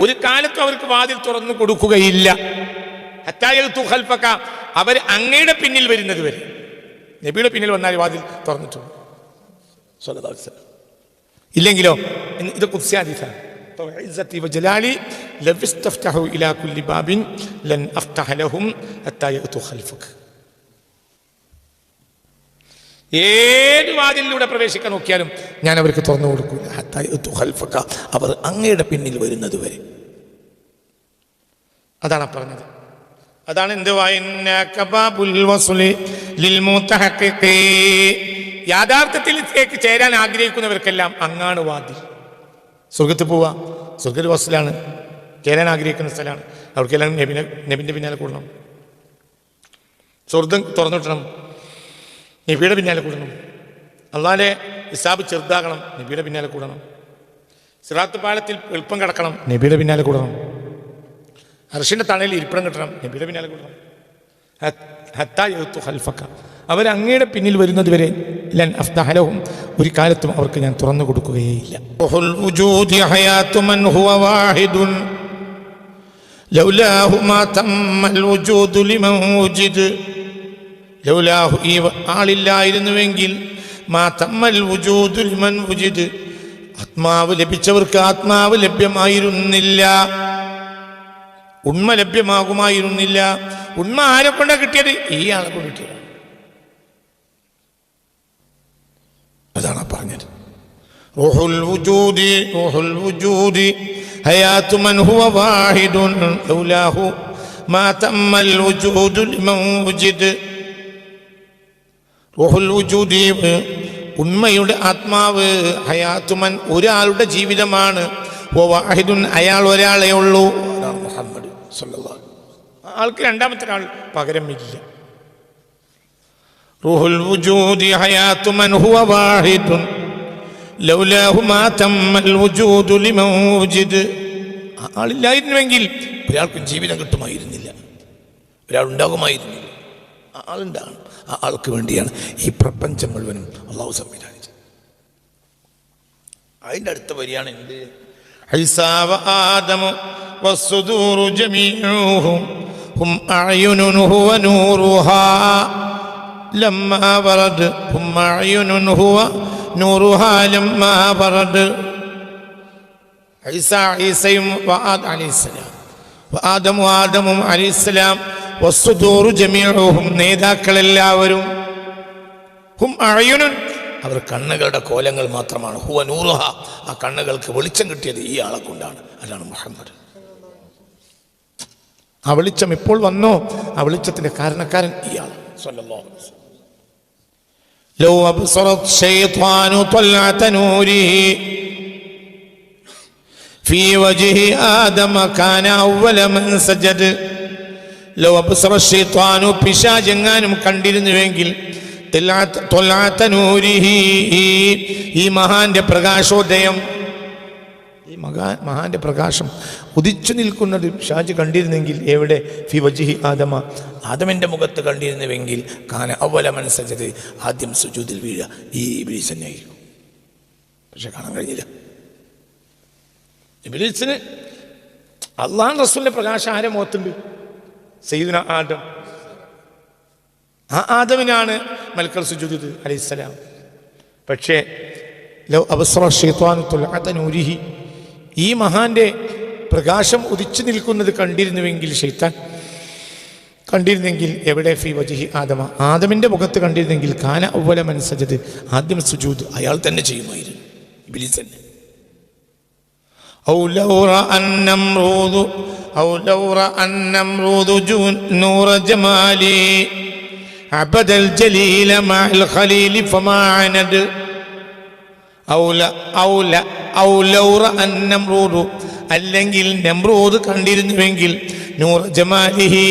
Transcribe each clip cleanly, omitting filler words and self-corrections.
ഒരു കാലത്തും അവർക്ക് വാതിൽ തുറന്നു കൊടുക്കുകയില്ല. ഹത്തായത്തു ഖൽഫക, അവർ അങ്ങയുടെ പിന്നിൽ വരുന്നത് വരെ. നബിയുടെ പിന്നിൽ വന്നാൽ വാതിൽ തുറന്നിട്ടുണ്ട് സ്വല്ലല്ലാഹു അലൈഹി വസല്ലം. ഇല്ലെങ്കിലോ? ഇത് ഖുദ്സി ഹദീസാണ്. ഇസ്സത്തി വജലാലി ലവിസ്തഫ്തഹു ഇലാ കുല്ലി ബാബിൻ ലൻ അഫ്തഹ ലഹും ഹത്താ യഅതു ഖൽഫക. ഏത് വാതിലിലൂടെ പ്രവേശിക്കാൻ നോക്കിയാലും ഞാൻ അവർക്ക് തുറന്നു കൊടുക്കൂല. ഹത്താ യഅതു ഖൽഫക, അവർ അങ്ങയുടെ പിന്നിൽ വരുന്നത് വരെ. അതാണ് പറഞ്ഞത്. അതാണ് എന്ത് യാഥാർത്ഥ്യത്തിലേക്ക് ചേരാൻ ആഗ്രഹിക്കുന്നവർക്കെല്ലാം അങ്ങാണ് വാതിൽ. സ്വർഗത്തിൽ പോവാ, സ്വർഗത്തിൽ വസലാണ്, ചേരാൻ ആഗ്രഹിക്കുന്ന സ്ഥലമാണ്. അവർക്കെല്ലാം നബിന്റെ പിന്നാലെ കൂടണം. സ്വർഗം തുറന്നിട്ടണം, നബിയുടെ പിന്നാലെ കൂടണം. അള്ളാന്റെ ഹിസാബ് ചെറുതാകണം, നബിയുടെ പിന്നാലെ കൂടണം. സിറാത്ത് പാലത്തിൽ എളുപ്പം കടക്കണം, നബിയുടെ പിന്നാലെ കൂടണം. അർശിന്റെ തണലിൽ ഇരിപ്പിടം കിട്ടണം, നബിയുടെ പിന്നാലെ കൂടണം. ഹത്താ യഅതു ഖൽഫക, അവർ അങ്ങയുടെ പിന്നിൽ വരുന്നത് വരെ ലൻ അഫ്തഹ ലഹും, ഒരു കാലത്തും അവർക്ക് ഞാൻ തുറന്നു കൊടുക്കുകയേയില്ല. ലൗലാഹു, ഈ ആളില്ലായിരുന്നുവെങ്കിൽ മാ തമ്മൽ വുജൂദു ലിമൻ വുജിദ്, ആത്മാവ് ലഭിച്ചവർക്ക് ആത്മാവ് ലഭ്യമായിരുന്നില്ല, ഉണ്മ ലഭ്യമാകുമായിരുന്നില്ല. ഉണ്മ ആരെ കൊണ്ടാ കിട്ടിയത്? ഈ ആളെ കൊണ്ട് കിട്ടിയത്. അതാണ് പറഞ്ഞത്. റൂഹുൽ വുജൂദി ഹയാതു മൻ ഹുവ വാഹിദുൻ ലൗലാഹു മാ തമ്മൽ വുജൂദു ലിമൻ വുജിദ്. റൂഹുൽ വുജൂദി, ഉണ്മയുടെ ആത്മാവ്, ഹയാത്തുമൻ, ഒരാളുടെ ജീവിതമാണ്, വാഹിദുൻ, അയാൾ ഒരാളെ ഉള്ളൂ, മുഹമ്മദ് സല്ലല്ലാഹു അലൈഹി വസല്ലം. ആൾക്ക് രണ്ടാമത്തെ ആൾ പകരമില്ല. റൂഹുൽ വുജൂദി ഹയാത്തുമൻ ഹുവ വാഹിദുൻ ലൗലാഹു മാ തമ്മൽ വുജൂദു ലിമൻ വുജിദ്. ആളില്ലായിരുന്നുവെങ്കിൽ ഒരാൾക്കും ജീവിതം കിട്ടുമായിരുന്നില്ല, ഒരാളുണ്ടാകുമായിരുന്നില്ല. ആളുണ്ടാകണം, ആ ആൾക്ക് വേണ്ടിയാണ് ഈ പ്രപഞ്ചം മുഴുവനും അള്ളാഹു സംവിധാനിച്ചത്. അതിൻ്റെ അടുത്ത വരിയാണ് എന്ത്? ആദമു വസ്സുദൂറു ജമീഉഹും ഹും അഅ്യുനുൻ ഹുവ നൂറുഹാ ലമ്മാ വറദ് ഹും അഅ്യുനുൻ ഹുവ നൂറുഹാ ലമ്മാ വറദ്. ഈസയും ആദമും അലൈഹിസ്സലാം, വസ്സുദൂറു ജമീഉഹും, നേതാക്കളെല്ലാവരും, ഹും അഅ്യുനുൻ, അവർ കണ്ണുകളുടെ കോലങ്ങൾ മാത്രമാണ്, ഹുവ നൂറുഹ, ആ കണ്ണുകൾക്ക് വെളിച്ചം കിട്ടിയത് ഈ ആളെ കൊണ്ടാണ്, അതാണ് മുഹമ്മദ്. ആ വെളിച്ചം ഇപ്പോൾ വന്നോ? ആ വെളിച്ചത്തിന്റെ കാരണക്കാരൻ ഇയാൾ സ്വല്ലല്ലാഹു അലൈഹി വസല്ലം. ലൗ അബ്സറത് ശൈത്വാനു ത്വൽഅത നൂരിഹി ഫീ വജ്ഹി ആദമ കാന അവ്വല മൻ സജദ. ലൗ അബ്സറ ശൈത്വാനു, പിശാചെങ്ങാനും കണ്ടിരുന്നുവെങ്കിൽ, ഈ മഹാന്റെ പ്രകാശോദയം, ഈ മഹാന്റെ പ്രകാശം ഉദിച്ചു നിൽക്കുന്നത് ഷാജ് കണ്ടിരുന്നെങ്കിൽ, എവിടെ? ഫി വജ്ഹി ആദമ, ആദമിന്റെ മുഖത്ത് കണ്ടിരുന്നുവെങ്കിൽ, കാന അവ്വല മൻ സജദ, ആദ്യം സുജൂദിൽ വീഴ ഈ ഇബ്ലീസ് തന്നെയായിരുന്നു. പക്ഷെ കാണാൻ കഴിഞ്ഞില്ല. ഇബ്ലീസിന് അള്ളാഹു റസൂലിന്റെ പ്രകാശം ആരെ മുഖത്തുണ്ട്? സയ്യിദുനാ ആദം. ആ ആദമിനാണ് മൽക്കൽ സുജൂദ് അലൈഹിസ്സലാം. പക്ഷേ ലൗ അബ്സറ ശൈത്വാനു ത്വൽഅത നൂരിഹി, ഈ മഹാന്റെ പ്രകാശം ഉദിച്ചു നിൽക്കുന്നത് കണ്ടിരുന്നുവെങ്കിൽ, ശൈത്താൻ കണ്ടിരുന്നെങ്കിൽ, എവിടെ? ഫി വജ്ഹി ആദമ, ആദമിന്റെ മുഖത്ത് കണ്ടിരുന്നെങ്കിൽ, കാന അവ്വല മൻ സജദ, ആദ്യം സുജൂദ് അയാൾ തന്നെ ചെയ്യുമായിരുന്നു, ഇബ്ലീസ് തന്നെ. ഔ ലൗ റഅൻ നംറൂദു നൂറ ജമാലി അബദൽ ജലീല മഅൽ ഖലീലി ഫമാ അനദ്. ഔ ലൗ റഅൻ നംറൂദു, അല്ലെങ്കിൽ നംറൂദ് കണ്ടിരുന്നുവെങ്കിൽ, നൂറ ജമാലിഹി,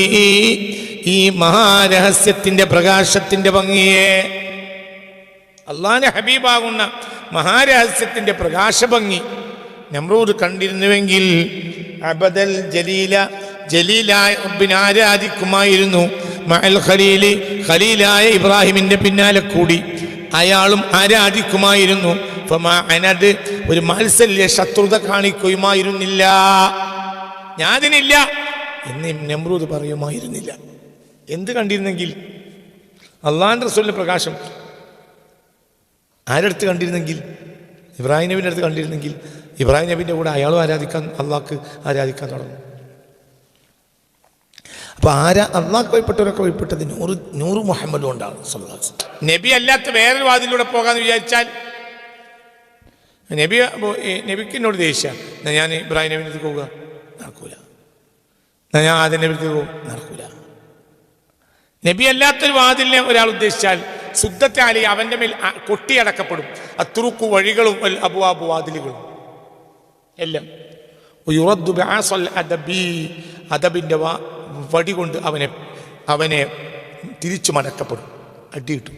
ഈ മഹാരഹസ്യത്തിന്റെ പ്രകാശത്തിന്റെ ഭംഗിയെ, അള്ളാഹുവിന്റെ ഹബീബാകുന്ന മഹാരഹസ്യത്തിന്റെ പ്രകാശഭംഗി നംറൂദ് കണ്ടിരുന്നുവെങ്കിൽ, അബദൽ ജലീല, ജലീലായ റബ്ബിനെ ആരാധിക്കുമായിരുന്നു, മഅൽ ഖലീലി, ഖലീലായ ഇബ്രാഹിമിന്റെ പിന്നാലെ കൂടി അയാളും ആരാധിക്കുമായിരുന്നു. ഫമാ അനദ്, ഒരു മാത്സല്യ ശത്രുത കാണിക്കുകയുമായിരുന്നില്ല. ഞാൻ അതിനില്ല എന്ന് നമ്രൂദ് പറയുമായിരുന്നില്ല. എന്ത് കണ്ടിരുന്നെങ്കിൽ? അള്ളാഹുവിൻ്റെ റസൂലിൻ്റെ പ്രകാശം ആരടുത്ത് കണ്ടിരുന്നെങ്കിൽ? ഇബ്രാഹിം നബിൻ്റെ അടുത്ത് കണ്ടിരുന്നെങ്കിൽ ഇബ്രാഹിം നബിൻ്റെ കൂടെ അയാളും ആരാധിക്കാൻ, അള്ളാഹ്ക്ക് ആരാധിക്കാൻ തുടങ്ങും. അപ്പോൾ അള്ളാഹ്ക്ക് വഴിപ്പെട്ടവരൊക്കെ വഴിപ്പെട്ടത് നൂറ് മുഹമ്മദ് കൊണ്ടാണ്. നബി അല്ലാത്ത വേറൊരു വാതിലൂടെ പോകാമെന്ന് വിചാരിച്ചാൽ നബിക്ക് എന്നോട് ദേഷ്യം, ഞാൻ ഇബ്രാഹിം നബിൻ്റെ അടുത്ത് പോവുക, നടക്കൂല. ഞാൻ ആദ്യം നബിൻ്റെ അടുത്ത് പോകും, നടക്കൂല. നബി അല്ലാത്തൊരു വാതിലിനെ ഒരാൾ ഉദ്ദേശിച്ചാൽ ശുദ്ധത്തെ അലി അവൻ്റെ മേൽ കൊട്ടിയടക്കപ്പെടും. അത്തുറുക്കു വഴികളും അബുവാബു വാതിലുകളും എല്ലാം. അദബിൻ്റെ വടി കൊണ്ട് അവനെ തിരിച്ചു മടക്കപ്പെടും, അടി കിട്ടും.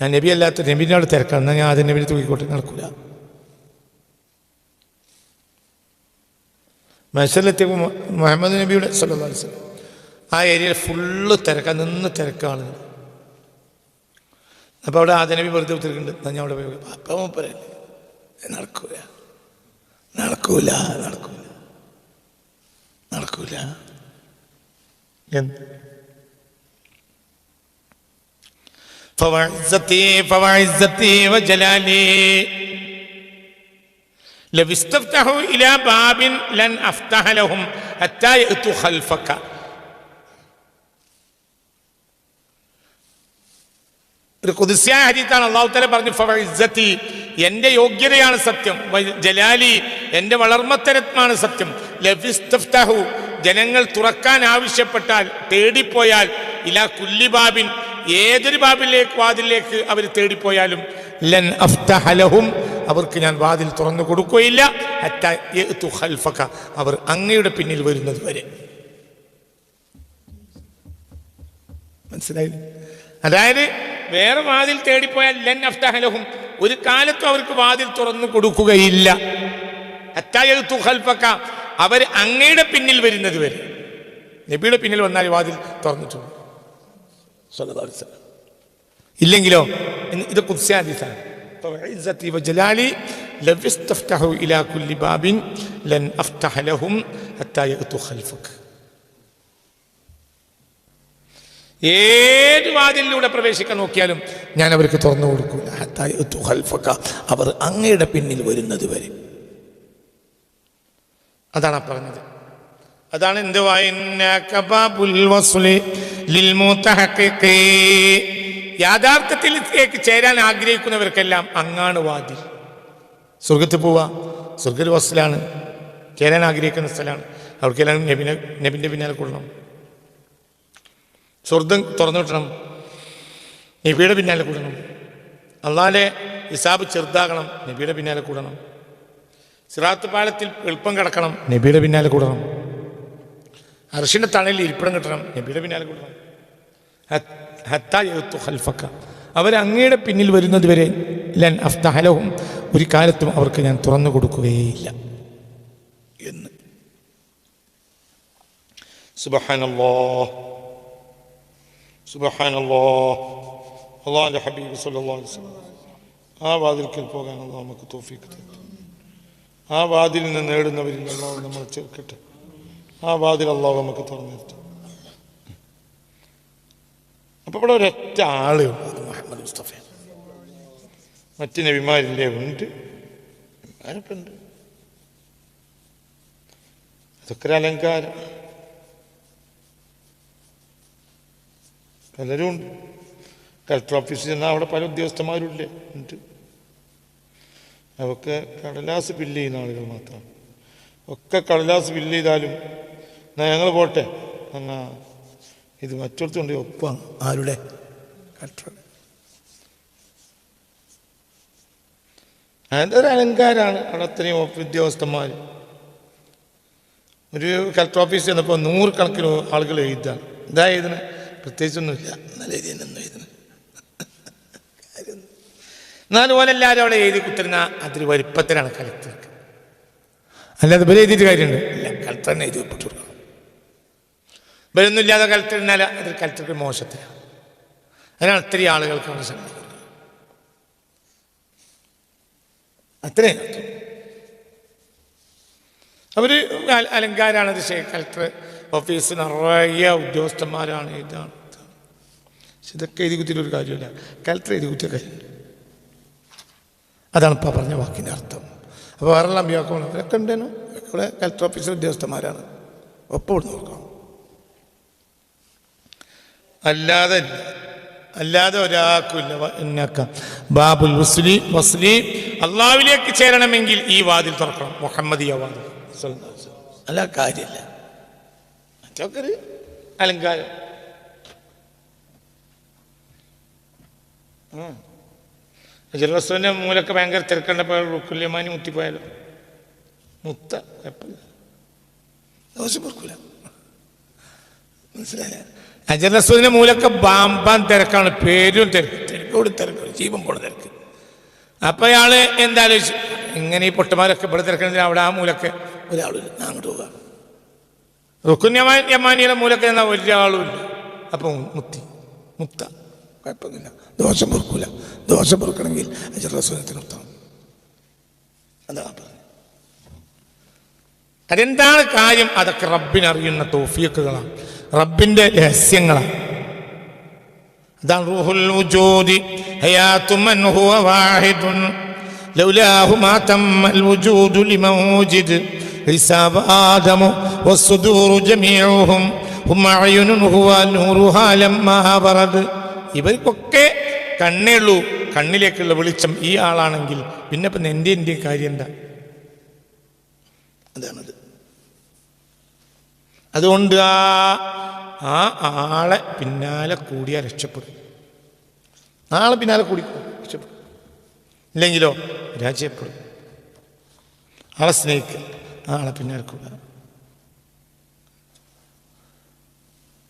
ഞാൻ നബി അല്ലാത്ത നബിനോട് തിരക്കാം, എന്നാൽ ഞാൻ ആദ്യം നബിനെ തൂക്കിക്കോട്ടെ, നടക്കൂല. മത്സരത്തിലേക്ക് മുഹമ്മദ് നബിയുടെ സല്ലല്ലാഹു അലൈഹി വസല്ലം ആ ഏരിയയിൽ ഫുള്ള് തിരക്കാം, നിന്ന് തിരക്കാണ്. അപ്പോൾ അവിടെ ആദ്യ നബി വെറുതെ ഉത്തരക്കുന്നുണ്ട്, ഞാൻ അവിടെ പോയി അപ്പം മൂപ്പരല്ലേ, നടക്കൂല നടക്കൂല നടക്കൂല നടക്കൂല. എന്ത് فوعزتي وجلالي لو استفتحوا إلى باب لن أفتح لهم حتى يأتوا خلفك. ഒരു ഖുദ്സിയായ ഹദീസാണ്. അല്ലാഹു തആല പറഞ്ഞു, ഫവഇസ്സതി, എൻ്റെ യോഗ്യതയാണ് സത്യം, ജലാലി, എൻ്റെ വളർമ്മത്തരത്വമാണ് സത്യം. ലഫിസ്തഫ്തഹു, ജനങ്ങൾ തുറക്കാൻ ആവശ്യപ്പെട്ടാൽ, തേടിപ്പോയാൽ, ഇലാ കുല്ലി ബാബിൻ, ഏതൊരു വാതിലേക്ക് അവർ തേടിപ്പോയാലും, ലൻ അഫ്തഹ ലഹും, അവർക്ക് ഞാൻ വാതിൽ തുറന്നു കൊടുക്കുകയില്ല, ഹത്താ യഅതു ഖൽഫക, അവർ അങ്ങയുടെ പിന്നിൽ വരുന്നത് വരെ. മനസ്സിലായില്ലേ? അതായത് വേറെ വാതിൽ തേടിപ്പോയാൽ ലൻ അഫ്തഹ ലഹും, ഒരു കാലത്തും അവർക്ക് വാതിൽ തുറന്നു കൊടുക്കുകയില്ല. ഹത്താ യഅതു ഖൽഫക, അവർ അങ്ങയുടെ പിന്നിൽ വരുന്നത് വരെ. നബിയുടെ പിന്നിൽ വന്നാൽ വാതിൽ തുറന്നിട്ടു സല്ലല്ലാഹു അലൈഹി വസല്ലം. ഇല്ലെങ്കിലോ? ഇത് ഖുദ്സിയായ ഹദീസാണ്. ഫവഇസ്സതി വജലാലി ലവിസ്തഫ്തഹു ഇലാ കുല്ലി ബാബിൻ ലൻ അഫ്തഹ ലഹും ഹത്താ യഅതു ഖൽഫക. ഏത് വാതിലിലൂടെ പ്രവേശിക്കാൻ നോക്കിയാലും ഞാൻ അവർക്ക് തുറന്നു കൊടുക്കൂല, ഹത്താ യഅതു ഖൽഫക, അവർ അങ്ങയുടെ പിന്നിൽ വരുന്നത് വരെ. അതാണ് പറഞ്ഞത്. അതാണ് എന്ത് യാഥാർത്ഥ്യത്തിലേക്ക് ചേരാൻ ആഗ്രഹിക്കുന്നവർക്കെല്ലാം അങ്ങാണ് വാതിൽ. സ്വർഗത്തിൽ പോവാ, സ്വർഗത്തിൽ വസ്ലാണ്, ചേരാൻ ആഗ്രഹിക്കുന്ന സ്ഥലമാണ്. അവർക്കെല്ലാം നബിൻ്റെ പിന്നാലെ കൂടണം, സ്വർഗം തുറന്നു കിട്ടണം, നബിയുടെ പിന്നാലെ കൂടണം. അള്ളാഹുവിന്റെ ഹിസാബ് ചെറുതാകണം, നബിയുടെ പിന്നാലെ കൂടണം. സിറാത്ത് പാലത്തിൽ എളുപ്പം കിടക്കണം, നബിയുടെ പിന്നാലെ കൂടണം. അർശിന്റെ തണലിൽ ഇരിപ്പിടം കിട്ടണം, നബിയുടെ പിന്നാലെ കൂടണം. ഹത്താ യഅതു ഖൽഫക, അവരങ്ങയുടെ പിന്നിൽ വരുന്നത് വരെ ലൻ അഫ്തഹ ലഹും, ഒരു കാലത്തും അവർക്ക് ഞാൻ തുറന്നു കൊടുക്കുകയില്ല എന്ന്. സുബ്ഹാനല്ലാഹ് സുബ്ഹാനല്ലാഹ്. അല്ലാഹുവിന്റെ ഹബീബ് സല്ലല്ലാഹു അലൈഹി വസല്ലം ആ വാതിൽക്കൽ പോകാൻ അല്ലാഹു നമുക്ക് തൗഫീഖ് തരട്ടെ. ആ വാതിൽ നിന്ന് നേടുന്നവരിൽ അല്ലാഹു നമ്മളെ ചേർക്കട്ടെ. ആ വാതിൽ അല്ലാഹു നമുക്ക് തുറന്നു തരട്ടെ. അപ്പോൾ ഇവിടെ ഒരൊറ്റ ആള് മുഹമ്മദ് മുസ്തഫ. മറ്റ് നബിമാരില്ലേ? ഉണ്ട്, ആരൊക്കെ ഉണ്ട്. അതൊക്കെ ഒരു അലങ്കാരം. പലരും ഉണ്ട്. കളക്ടർ ഓഫീസിൽ ചെന്നാൽ അവിടെ പല ഉദ്യോഗസ്ഥന്മാരുമില്ലേ? ഉണ്ട്. അവർക്ക് കടലാസ് ബില്ല് ചെയ്യുന്ന ആളുകൾ മാത്രമാണ്. ഒക്കെ കടലാസ് ബില്ല് ചെയ്താലും എന്നാ ഞങ്ങൾ പോട്ടെ, എന്നാ ഇത് മറ്റൊരുത്തുണ്ട് ഒപ്പാണ്. ആരുടെ? കളക്ടർ. അതൊരു അലങ്കാരമാണ്. അവിടെ അത്രയും ഉദ്യോഗസ്ഥന്മാർ. ഒരു കളക്ടർ ഓഫീസിൽ ചെന്നപ്പോൾ 100 കണക്കിന് ആളുകൾ എഴുതാണ്. ഇതാ എഴുതുന്നത്, പ്രത്യേകിച്ചൊന്നുമില്ല, നല്ല എഴുതിയെന്നൊന്നും എഴുതുന്നത്. എന്നാലും ഓലെല്ലാവരും അവിടെ എഴുതി കുത്തിരുന്ന അതൊരു വലിപ്പത്തിലാണ് കളക്ടർക്ക്. അല്ലാതെ ഇവരെ എഴുതിയിട്ട് കാര്യമുണ്ട്? ഇല്ല, കളക്ടറിനെ എഴുതി ഒപ്പിട്ട് കൊടുക്കണം. ഇവരൊന്നും ഇല്ലാതെ കളക്ടർ ഇരുന്നാൽ അതൊരു കളക്ടർക്ക് മോശത്തിലാണ്. അതിനാണ് ഒത്തിരി ആളുകൾക്ക് അവിടെ ശമ്പളം കൊടുക്കുന്നത്. അത്രയും അവർ അലങ്കാരമാണ്. കളക്ടർ ഓഫീസ് നിറയെ ഉദ്യോഗസ്ഥന്മാരാണ്. ഇതാണ് പക്ഷെ ഇതൊക്കെ എഴുതി കുത്തിയിട്ടൊരു കാര്യമില്ല. കളക്ടർ എഴുതി കുത്തിയ കാര്യമുണ്ട്. അതാണ് ഇപ്പോൾ പറഞ്ഞ വാക്കിൻ്റെ അർത്ഥം. അപ്പോൾ വേറെയുള്ള അമ്പിയാക്കണം ഇതൊക്കെ ഉണ്ടേനു. ഇവിടെ കളക്ടർ ഓഫീസിലെ ഉദ്യോഗസ്ഥന്മാരാണ്. ഒപ്പം നോക്കണം. അല്ലാതെ ഒരാൾക്കുമില്ല. ബാബുൽ മുസ്ലിം അള്ളാഹുവിലേക്ക് ചേരണമെങ്കിൽ ഈ വാതിൽ തുറക്കണം. മുഹമ്മദിയ വാതിൽ. അല്ല കാര്യമില്ല. മറ്റൊക്കെ ഒരു അലങ്കാരം. റസൂലിന്റെ മൂലൊക്കെ ഭയങ്കര തിരക്കണ്ടപ്പോൾ റുക്കുല്യമാനി മുത്തിപ്പോയാലോ? മുത്ത കുഴപ്പമില്ല, ദോഷം പൊറുക്കൂല. മനസ്സിലായ? അജർ റസൂലിന്റെ മൂലൊക്കെ ബാമ്പാൻ തിരക്കാണ്. പേരും തിരക്കോട് തിരക്ക്, ജീവൻ പോണ തിരക്ക്. അപ്പൊ അയാള് എന്താലോചിച്ചു, ഇങ്ങനെ ഈ പൊട്ടന്മാരൊക്കെ ഇവിടെ തിരക്കണമെങ്കിൽ അവിടെ ആ മൂലൊക്കെ ഒരാളില്ല, അങ്ങോട്ട് പോകാം. റുക്കുന്യമാനിയുടെ മൂലൊക്കെ എന്നാൽ ഒരാളും ഇല്ല. അപ്പൊ മുത്ത കുഴപ്പമൊന്നുമില്ല, ദോഷം പൊറുക്കൂല. ദോഷം പൊറുക്കണമെങ്കിൽ അജർ റസൂലിന് നിർത്തണം. അതാ പറഞ്ഞത്. അതെന്താണ് കാര്യം? അതൊക്കെ റബ്ബിനറിയുന്ന തൗഫീഖുകളാണ്, റബ്ബിന്റെ രഹസ്യങ്ങളാണ്. അതാണ് റൂഹുൽ വജൂദി ഹയാതു മൻ ഹുവ വാഹിദുൻ ലൗലാഹു മാ തമ്മൽ വജൂദു ലിമൻ വജിദ് ഹിസാബ ആദമു വസ്സുദൂറു ജമീഉഹും ഹും അയുനുൻ ഹുവ നൂറുഹാ ലമ്മാ വറദ്. ഇവർക്കൊക്കെ കണ്ണേ ഉള്ളൂ, കണ്ണിലേക്കുള്ള വെളിച്ചം ഈ ആളാണെങ്കിൽ പിന്നെ ഇപ്പം എൻ്റെ കാര്യം എന്താ? അതാണത്. അതുകൊണ്ട് ആ ആളെ പിന്നാലെ കൂടിയാൽ രക്ഷപ്പെടും. ആളെ പിന്നാലെ കൂടി രക്ഷപ്പെടും. ഇല്ലെങ്കിലോ രാജ്യപ്പെടും. ആളെ സ്നേഹിക്കുക, ആളെ പിന്നാലെ കൂടുക.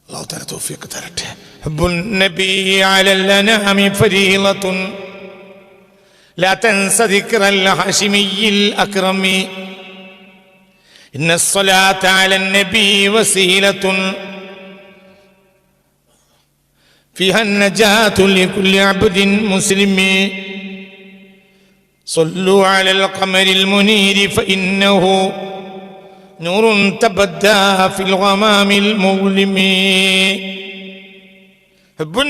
അല്ലാഹു തആല തൗഫീഖ് തരട്ടെ. ഹുബ്ബുൻ നബി അലൽ അനാമി ഫരീളത്തുൻ ലാ തൻസ ദിക്റൽ ഹാശിമിയിൽ അക്രമി ഇന്ന സ്വലാത്ത അലൻ നബി വസീലത്തുൻ ഫിഹാ നജാതു ലികുല്ലി അബ്ദിൻ മുസ്ലിമി സ്വല്ലു അലൽ ഖമരിൽ മുനീരി ഫഇന്നഹു നൂറുൻ തബദ്ദാ ഫിൽ ഗമാമിൽ മുഗ്ലിമി. ഹുബ്ബുൻ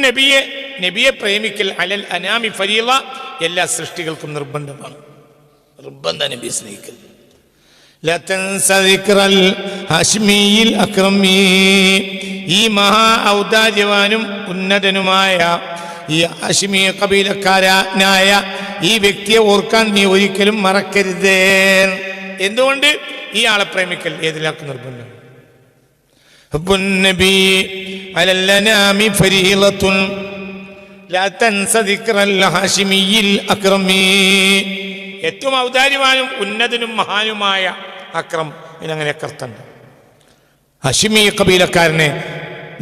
നബിയെ പ്രേമിക്കൽ അലൽ അനാമി ഫരീള, എല്ലാ സൃഷ്ടികൾക്കും നിർബന്ധമാണ്. നിർബന്ധ നബിയെ സ്നേഹിക്കൽ. ലാ തൻസ ദിക്റൽ ഹാശിമിയിൽ അക്രമി, ഈ മഹാ ഔദാര്യവാനും ഉന്നതനുമായ ഈ ഹാശിമി കബീലക്കാരനായ ഈ വ്യക്തിയെ ഓർക്കാൻ നീ ഒരിക്കലും മറക്കരുത്. എന്തുകൊണ്ട്? ഈ ആളെ പ്രേമിക്കൽ ഏതിലാക്കും നിർബന്ധം. ഹുബ്ബുൻ നബി അലൽ അനാമി ഫരീളത്തുൻ ലാ തൻസ ദിക്റൽ ഹാശിമിയിൽ അക്രമി, ഏറ്റവും ഔദാര്യവാനും ഉന്നതനും മഹാനുമായ അക്രം. ഇതിനങ്ങനെയൊക്കെ അർത്ഥമുണ്ട്. ഹാശിമി കബീലക്കാരനെ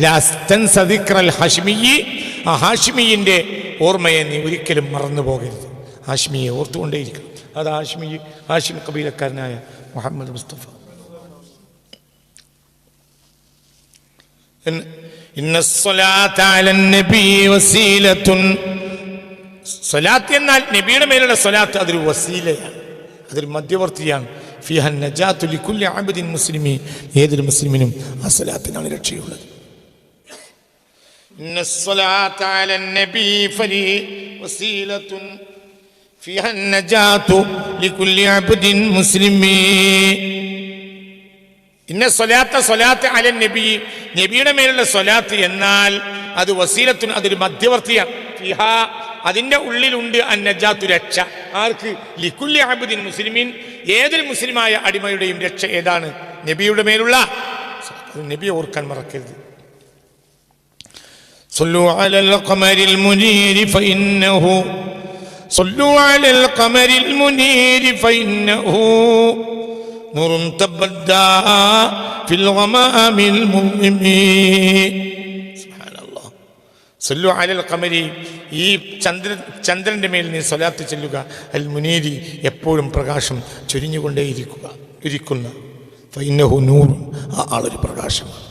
ലാ തൻസ ദിക്റൽ ഹാശിമി, ആ ഹാഷിമിയുടെ ഓർമ്മയെ നീ ഒരിക്കലും മറന്നു പോകരുത്. ഹാഷിമിയെ ഓർത്തുകൊണ്ടേയിരിക്കണം. അത് ഹാഷിം കബീലക്കാരനായ മുഹമ്മദ് മുസ്തഫ. ഇന്ന സ്വലാത്ത അലൻ നബി വസീലത്തുൻ, സ്വലാത്ത് എന്നാൽ നബിയുടെ മേലുള്ള സ്വലാത്ത് അതൊരു വസീലയാണ്, അതൊരു മധ്യവർത്തിയാണ്. ഫിഹാ നജാതു ലികുല്ലി അബ്ദിൻ മുസ്ലിമി, ഏതൊരു മുസ്ലിമിനും ആ സ്വലാത്തിനാണ് രക്ഷയുള്ളത്. ഇന്ന സ്വലാത്ത അലൻ നബി വസീലത്തുൻ ഫിഹാ നജാതു ലികുല്ലി അബ്ദിൻ മുസ്ലിമി. ഇന്ന സ്വലാത്ത് അലൻ നബി, നബിയുടെ മേലുള്ള സ്വലാത്ത് എന്നാൽ അത് വസീലത്തുൻ, അതൊരു മധ്യവർത്തിയാണ്. ഫിഹാ, അതിൻ്റെ ഉള്ളിലുണ്ട് അന്നജാത്തു, രക്ഷ. ആർക്ക്? ലികുല്ലി അബ്ദിൻ മുസ്ലിമീൻ, ഏതൊരു മുസ്ലിമായ അടിമയുടെയും രക്ഷ ഏതാണ്? നബിയുടെ മേലുള്ള. നബിയെ ഓർക്കാൻ മറക്കരുത്. صلوا على القمر المنير فإنه صلوا على القمر المنير فإنه نور تبدى في الغمام المظلم. سبحان الله. صلوا على القمر, ഈ ചന്ദ്രന്റെ മേൽ നീ സ്വലാത്ത് ചൊല്ലുക. അൽ മുനീരി, എപ്പോഴും പ്രകാശം ചൊരിഞ്ഞുകൊണ്ടേയിരിക്കുന്ന. ഫഇന്നഹു നൂർ, ആ ആളൊരു പ്രകാശമാണ്.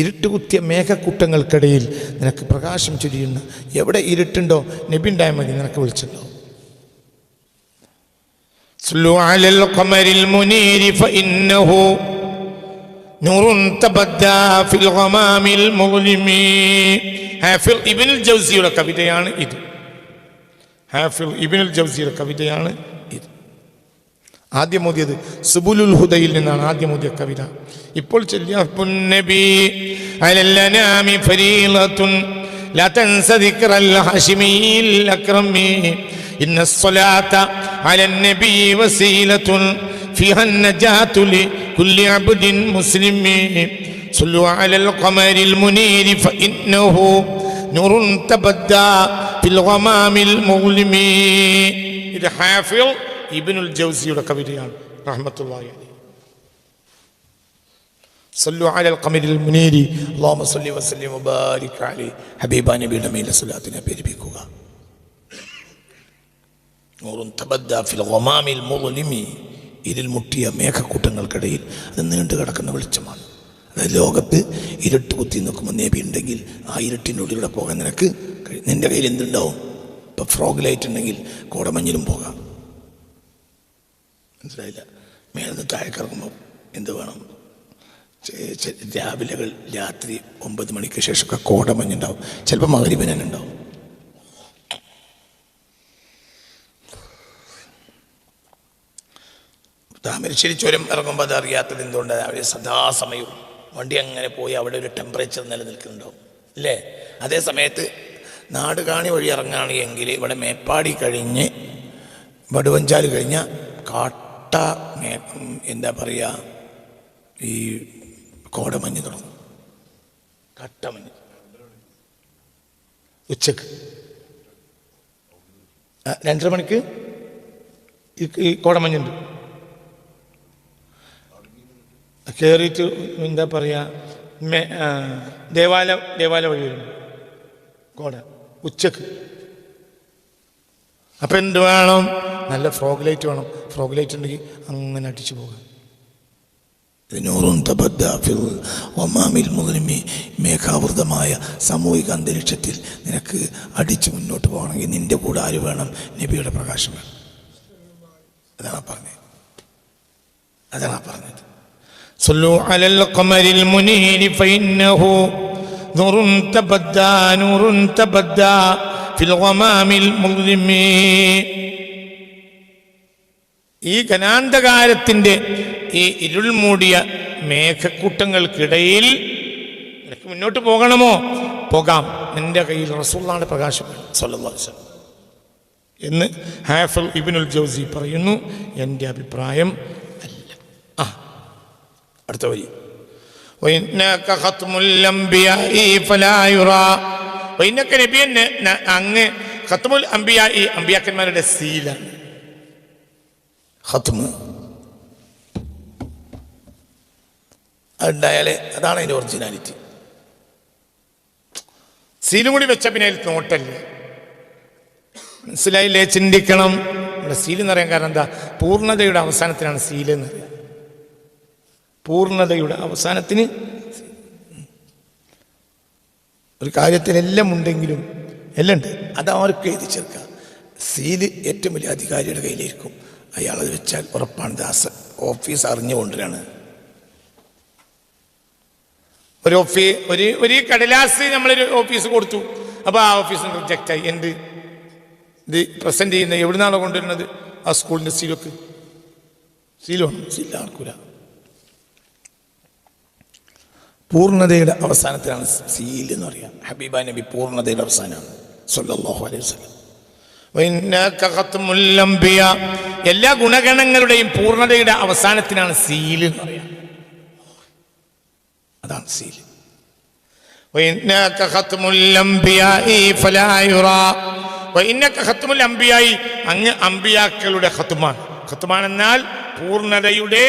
ഇരുട്ടുകുത്തിയ മേഘക്കൂട്ടങ്ങൾക്കിടയിൽ നിനക്ക് പ്രകാശം ചൊരിയുന്ന, എവിടെ ഇരുട്ടുണ്ടോ നബി ഉണ്ടായാൽ മതി, നിനക്ക് വിളിച്ചല്ലോ. صلوا على القمر المنير فإنه نور تبدى في الغمام المظلم. ഹാഫിൾ ഇബ്നുൽ ജൗസിയുടെ കവിതയാണ് ഇത്. ഹാഫിൾ ഇബ്നുൽ ജൗസിയുടെ കവിതയാണ് ഇത്. ആദ്യം ഓതിയത് സുബുലുൽ ഹുദയിൽ നിന്നാണ് ആദ്യം ഓതിയ കവിത. ഇപ്പോൾ ചൊല്ലിയ നബി അലല്ലനാമി ഫരീളത്തുൻ ലാ തൻസ ദിക്റൽ ഹാഷിമിയിൽ അക്രമി ഇന്ന സ്വലാത്ത അലൻ നബി വസീലത്തുൻ ഫിഹാ നജാതു ലികുല്ലി അബ്ദിൻ മുസ്ലിമി صلوا على القمر المنير فإنه نور تبدى في الغمام المظلم. ഇത് ഹാഫിൾ ഇബ്നുൽ ജൗസിയുടെ കവിതയാണ് റഹ്മത്തുള്ളാഹി അലൈഹി. صلوا على القمر المنير اللهم صل وسلم وبارك عليه. ഹബീബ നബിയുടെ മേൽ സ്വലാത്തിനെ പെരുപ്പിക്കുക. നൂർ തബദ്ദ ഫിൽ ഗമാമിൽ മുദ്ലിമി. ഇതിൽ മുട്ടിയ മേഘക്കൂട്ടങ്ങൾക്കിടയിൽ അത് നീണ്ടു കിടക്കുന്ന വെളിച്ചമാണ്. അതായത് ലോകത്ത് ഇരുട്ട് കുത്തി നിൽക്കുമ്പോൾ നബി ഉണ്ടെങ്കിൽ ആ ഇരുട്ടിനുള്ളിലൂടെ പോകാൻ നിനക്ക് നിൻ്റെ കയ്യിൽ എന്തുണ്ടാവും? ഇപ്പം ഫ്രോഗ് ലൈറ്റ് ഉണ്ടെങ്കിൽ കോടമഞ്ഞിലും പോകാം. മനസ്സിലായില്ല? മേലെന്ന് താഴേക്കിറങ്ങുമ്പോൾ എന്ത് വേണം? രാവിലെകൾ രാത്രി 9 മണിക്ക് ശേഷമൊക്കെ കോടമഞ്ഞുണ്ടാവും. ചിലപ്പോൾ മഗ്‌രിബിന് തന്നെ ഉണ്ടാവും. താമരശ്ശേരി ചുരം ഇറങ്ങുമ്പോൾ അത് അറിയാത്തത് എന്തുകൊണ്ടാണ്? അവർ സദാസമയവും വണ്ടി അങ്ങനെ പോയി അവിടെ ഒരു ടെമ്പറേച്ചർ നിലനിൽക്കുന്നുണ്ടാവും അല്ലേ? അതേ സമയത്ത് നാടുകാണി വഴി ഇറങ്ങുകയാണ് എങ്കിൽ ഇവിടെ മേപ്പാടി കഴിഞ്ഞ് വടുവഞ്ചാൽ കഴിഞ്ഞാൽ കാട്ട എന്താ പറയുക, ഈ കോടമഞ്ഞ് തുടങ്ങും. കട്ടമഞ്ഞ് ഉച്ചക്ക് 2:30 മണിക്ക് ഈ കോടമഞ്ഞുണ്ട്. കയറിയിട്ട് എന്താ പറയുക, ദേവാലയ വഴി വരും കോട ഉച്ചക്ക്. അപ്പം എന്ത് വേണം? നല്ല ഫ്രോഗ് ലൈറ്റ് വേണം. ഫ്രോഗ് ലൈറ്റ് ഉണ്ടെങ്കിൽ അങ്ങനെ അടിച്ചു പോകാം. മേഘാവൃതമായ സാമൂഹിക അന്തരീക്ഷത്തിൽ നിനക്ക് അടിച്ചു മുന്നോട്ട് പോകണമെങ്കിൽ നിന്റെ കൂടെ ആര് വേണം? നബിയുടെ പ്രകാശം വേണം. അതാണ് പറഞ്ഞത്. صلوا على القمر المنير فإنه نور تبدى في الغمام المظلم. ഈ ഘനാന്ധകാരത്തിൻ്റെ ഈ ഇരുൾ മൂടിയ മേഘക്കൂട്ടങ്ങൾക്കിടയിൽ നിനക്ക് മുന്നോട്ട് പോകണമോ? പോകാം. നിന്റെ കയ്യിൽ റസൂലുള്ളാഹിയുടെ പ്രകാശം സ്വല്ലല്ലാഹു അലൈഹി വസല്ലം എന്ന് ഹാഫിൾ ഇബ്നുൽ ജൗസി പറയുന്നു. എൻ്റെ അഭിപ്രായം അല്ല. അടുത്ത വരി അങ്ങ് ഖത്മുൽ അംബിയാഇ അമ്പിയാക്കന്മാരുടെ സീലാണ്. ഖത്മ് അതുണ്ടായാലേ അതാണ് അതിൻ്റെ ഒറിജിനാലിറ്റി. സീലും കൂടി വെച്ച പിന്നെ അതിൽ നോട്ടല്ലേ. മനസ്സിലായില്ലേ? ചിന്തിക്കണം. ഇവിടെ സീൽ എന്ന് പറയാൻ കാരണം എന്താ? പൂർണ്ണതയുടെ അവസാനത്തിനാണ് സീൽ എന്ന് പറയാം. പൂർണ്ണതയുടെ അവസാനത്തിന് ഒരു കാര്യത്തിലെല്ലാം ഉണ്ടെങ്കിലും എല്ലാം ഉണ്ട്. അതവർക്ക് എഴുതി ചേർക്കാം. സീല് ഏറ്റവും വലിയ അധികാരിയുടെ കയ്യിലിരിക്കും. അയാളത് വെച്ചാൽ ഉറപ്പാണ് ഓഫീസ് അറിഞ്ഞുകൊണ്ടിരാണ്. ഒരു കടലാസ് നമ്മളൊരു ഓഫീസ് കൊടുത്തു. അപ്പോൾ ആ ഓഫീസിന് റിജക്റ്റായി. എന്ത് ഇത് പ്രസൻറ്റ് ചെയ്യുന്നത് എവിടുന്നാണോ കൊണ്ടുവരുന്നത്? ആ സ്കൂളിൻ്റെ സീലൊക്കെ സീല് വേണം. സീല ആർക്കൂല. പൂർണ്ണതയുടെ അവസാനത്തിലാണ് സീൽ എന്ന് പറയാം. ഹബീബ നബി പൂർണ്ണതയുടെ അവസാനമാണ് സ്വല്ലല്ലാഹു അലൈഹി വസല്ലം. എല്ലാ ഗുണഗണങ്ങളുടെയും പൂർണ്ണതയുടെ അവസാനത്തിനാണ് സീൽ എന്ന് പറയാം. അതാണ് സീൽ. അങ്ങ് അമ്പിയാക്കളുടെ ഖത്മാണ്. ഖത്മാണെന്നാൽ പൂർണ്ണതയുടെ